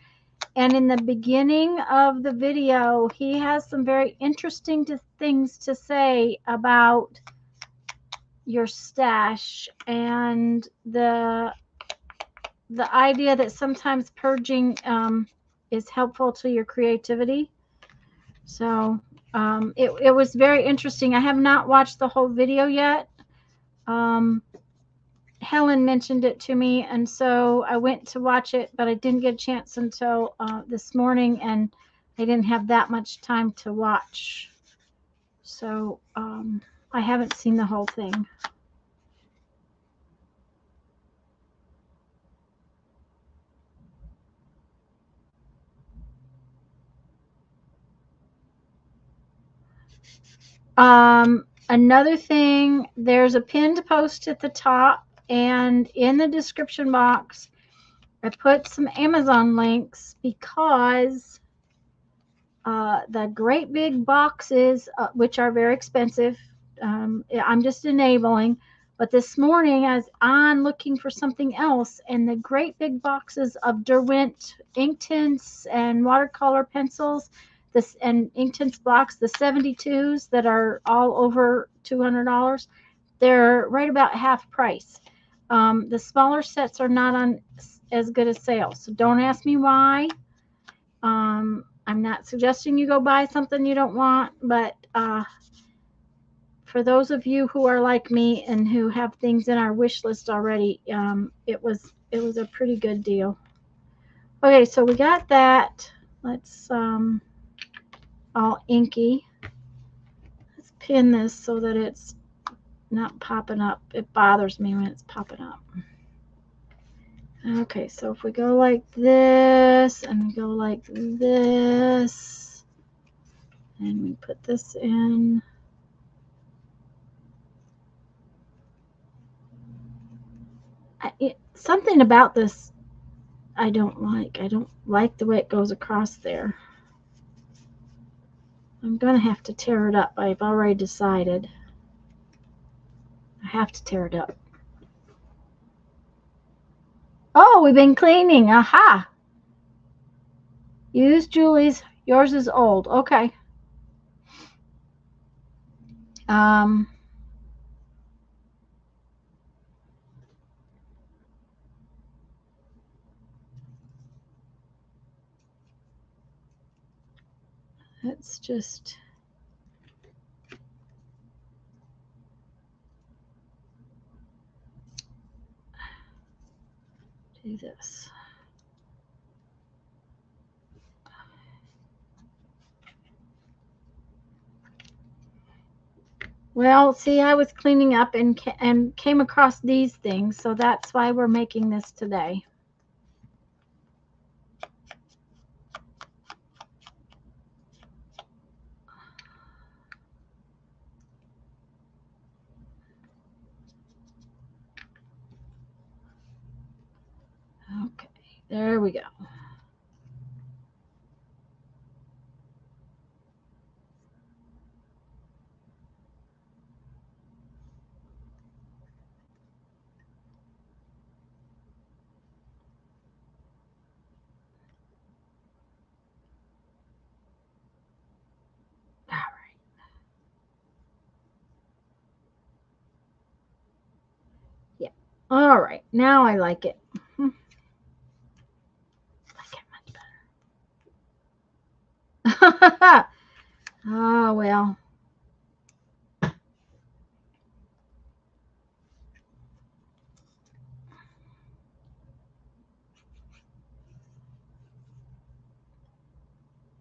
And in the beginning of the video, he has some very interesting things to say about your stash and the idea that sometimes purging is helpful to your creativity. So it was very interesting. I have not watched the whole video yet. Helen mentioned it to me, and so I went to watch it, but I didn't get a chance until this morning, and I didn't have that much time to watch. So I haven't seen the whole thing. Another thing, there's a pinned post at the top, and in the description box, I put some Amazon links because the great big boxes, which are very expensive, I'm just enabling. But this morning, I was on looking for something else, and the great big boxes of Derwent ink tints and watercolor pencils, and ink tints blocks, the 72s that are all over $200, they're right about half price. The smaller sets are not on as good a sale, so don't ask me why. I'm not suggesting you go buy something you don't want, but for those of you who are like me and who have things in our wish list already, it was a pretty good deal. Okay, so we got that. Let's all inky. Let's pin this so that it's not popping up. It bothers me when it's popping up. Okay, so if we go like this and we go like this, and we put this in. Something about this I don't like. I don't like the way it goes across there. I'm going to have to tear it up. I've already decided. I have to tear it up. Oh, we've been cleaning. Aha. Use Julie's. Yours is old. Okay. Let's just do this. Well, see, I was cleaning up and came across these things, so that's why we're making this today. Okay, there we go. All right, now I like it. I like it much better. Oh, well.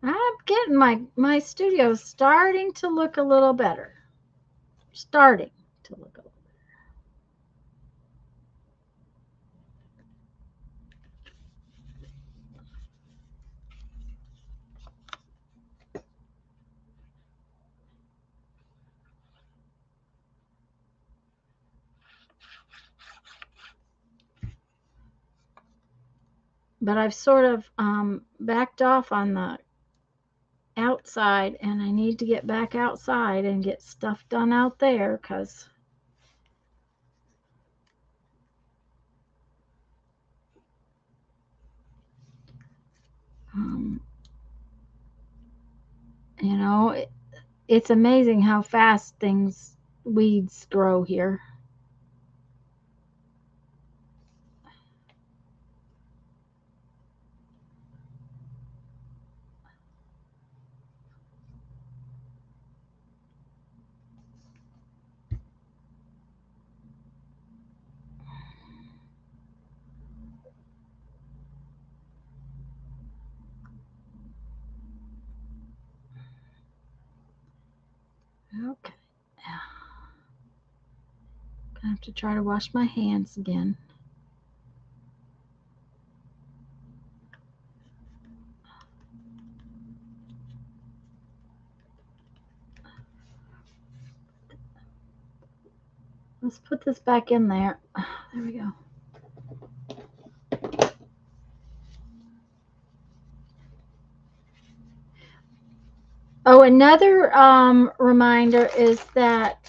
I'm getting my studio starting to look a little better. Starting to look a little. But I've sort of backed off on the outside, and I need to get back outside and get stuff done out there because um, you know it's amazing how fast weeds grow here. Okay, I have to try to wash my hands again. Let's put this back in there. There we go. Oh, another reminder is that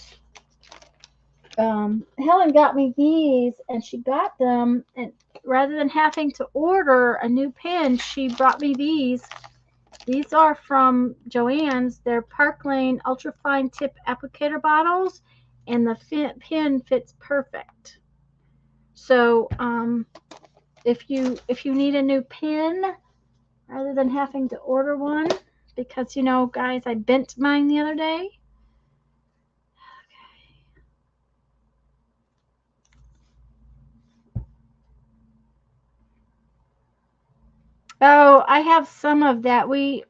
Helen got me these, and she got them, and rather than having to order a new pen, she brought me these. These are from Joann's. They're Park Lane ultrafine tip applicator bottles, and the pen fits perfect. So if you need a new pen, rather than having to order one, because guys, I bent mine the other day. Oh, I have some of that. We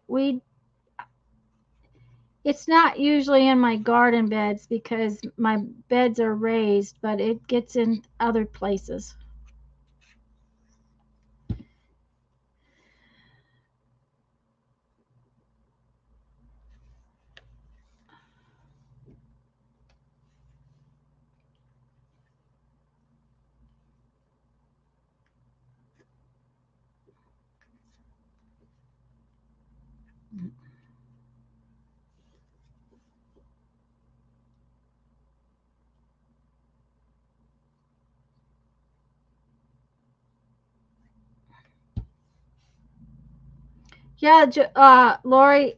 It's not usually in my garden beds because my beds are raised, but it gets in other places. Yeah, Lori,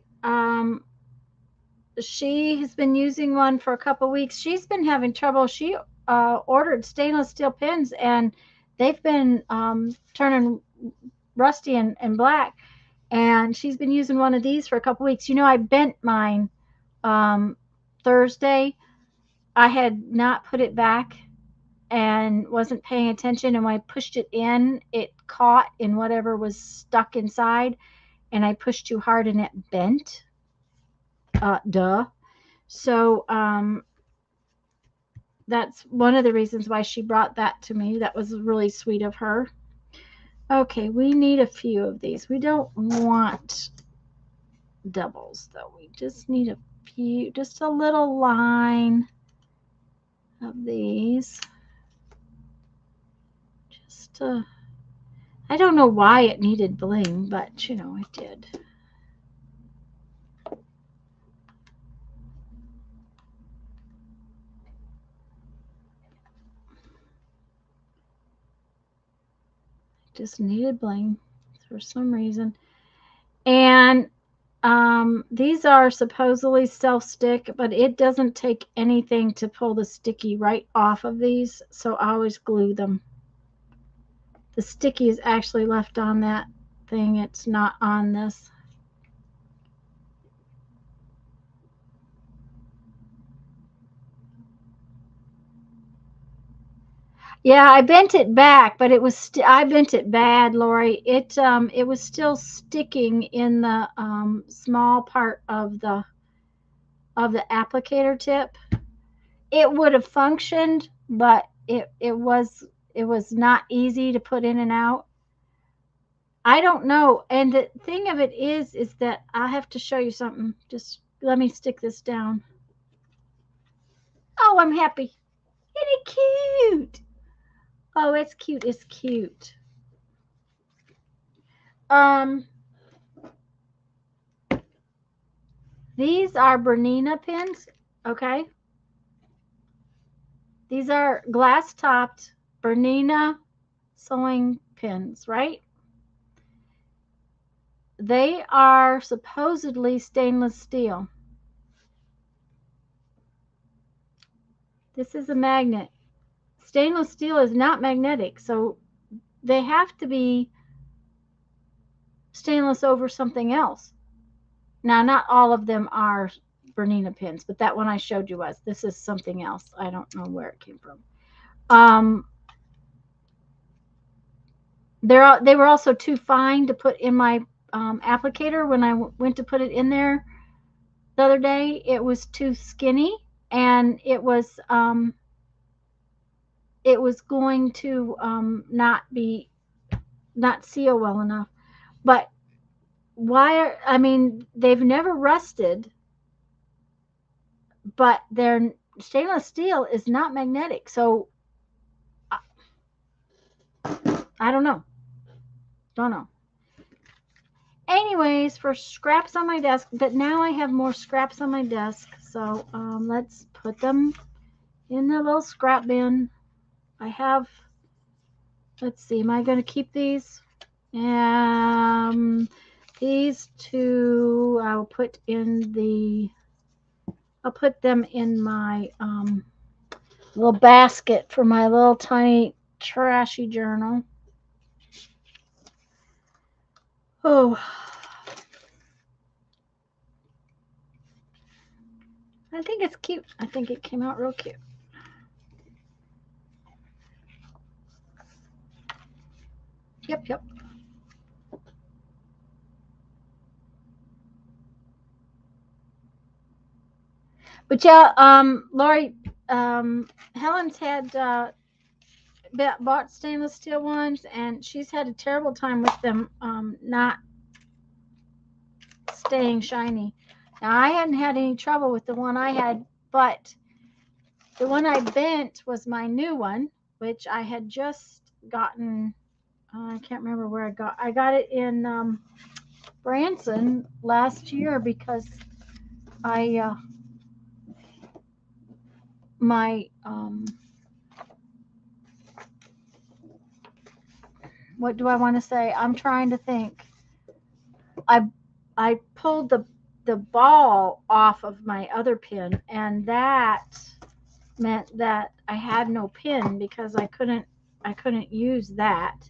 she has been using one for a couple weeks. She's been having trouble. She ordered stainless steel pens, and they've been turning rusty and black. And she's been using one of these for a couple weeks. I bent mine um, Thursday. I had not put it back and wasn't paying attention. And when I pushed it in, it caught in whatever was stuck inside. And I pushed too hard and it bent. Duh. So that's one of the reasons why she brought that to me. That was really sweet of her. Okay, we need a few of these. We don't want doubles though. We just need a few, just a little line of these. Just I don't know why it needed bling, but it did. Just needed bling for some reason. And These are supposedly self-stick, but it doesn't take anything to pull the sticky right off of these, so I always glue them. The sticky is actually left on that thing. It's not on this. Yeah, I bent it back, but it was I bent it bad, Lori. It was still sticking in the small part of the applicator tip. It would have functioned, but it was not easy to put in and out. I don't know. And the thing of it is that I have to show you something. Just let me stick this down. Oh, I'm happy. Isn't it cute? Oh, it's cute. It's cute. These are Bernina pins, okay? These are glass-topped Bernina sewing pins, right? They are supposedly stainless steel. This is a magnet. Stainless steel is not magnetic, so they have to be stainless over something else. Now, not all of them are Bernina pins, but that one I showed you was. This is something else. I don't know where it came from. They were also too fine to put in my applicator when I went to put it in there the other day. It was too skinny, and it was going to not seal well enough. But I mean, they've never rusted, but their stainless steel is not magnetic, so I don't know. Anyways, for scraps on my desk, but now I have more scraps on my desk, so let's put them in the little scrap bin. I have, let's see, am I going to keep these? These two I'll put them in my little basket for my little tiny trashy journal. Oh, I think it's cute. I think it came out real cute. Yep. But yeah, Lori, Helen's had bought stainless steel ones, and she's had a terrible time with them not staying shiny. Now, I hadn't had any trouble with the one I had, but the one I bent was my new one, which I had just gotten. I can't remember where I got it in Branson last year because my what do I want to say? I'm trying to think. I pulled the ball off of my other pin, and that meant that I had no pin because I couldn't use that.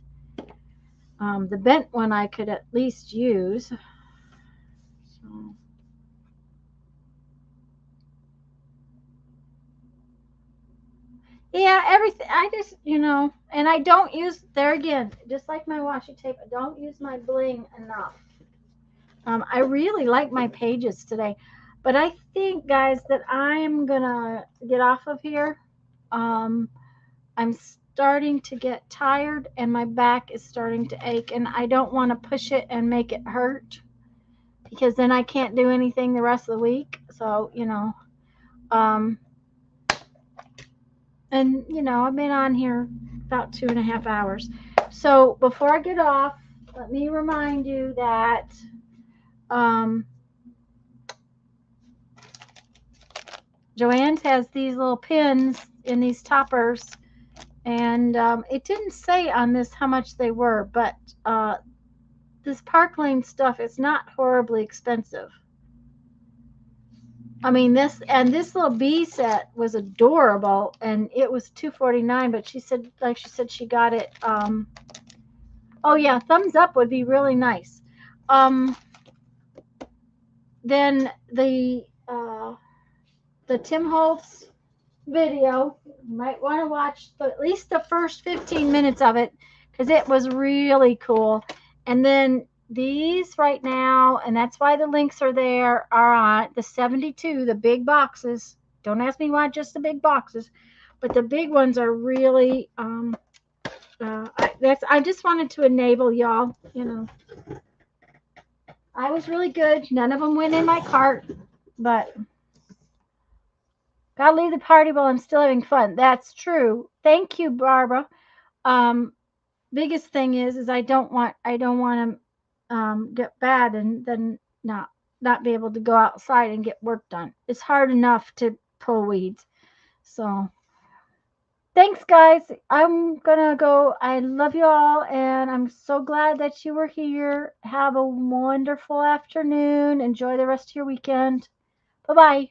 The bent one I could at least use. So. Yeah, everything. I just, and I don't use, there again, just like my washi tape, I don't use my bling enough. I really like my pages today, but I think, guys, that I'm gonna get off of here. I'm starting to get tired, and my back is starting to ache, and I don't want to push it and make it hurt because then I can't do anything the rest of the week. So, and I've been on here about 2.5 hours. So before I get off, let me remind you that Joann's has these little pins in these toppers, and it didn't say on this how much they were, but this Park Lane stuff is not horribly expensive. I mean, this little bee set was adorable, and it was $2.49. But she said, she got it. Oh yeah, thumbs up would be really nice. Then the Tim Holtz video, you might want to watch at least the first 15 minutes of it because it was really cool. And then these right now, and that's why the links are there, are on the 72, the big boxes. Don't ask me why just the big boxes, but the big ones are really I just wanted to enable y'all, I was really good. None of them went in my cart, but gotta leave the party while I'm still having fun. That's true. Thank you, Barbara. Biggest thing is I don't want to get bad and then not be able to go outside and get work done. It's hard enough to pull weeds. So thanks, guys. I'm gonna go. I love you all, and I'm so glad that you were here. Have a wonderful afternoon. Enjoy the rest of your weekend. Bye bye.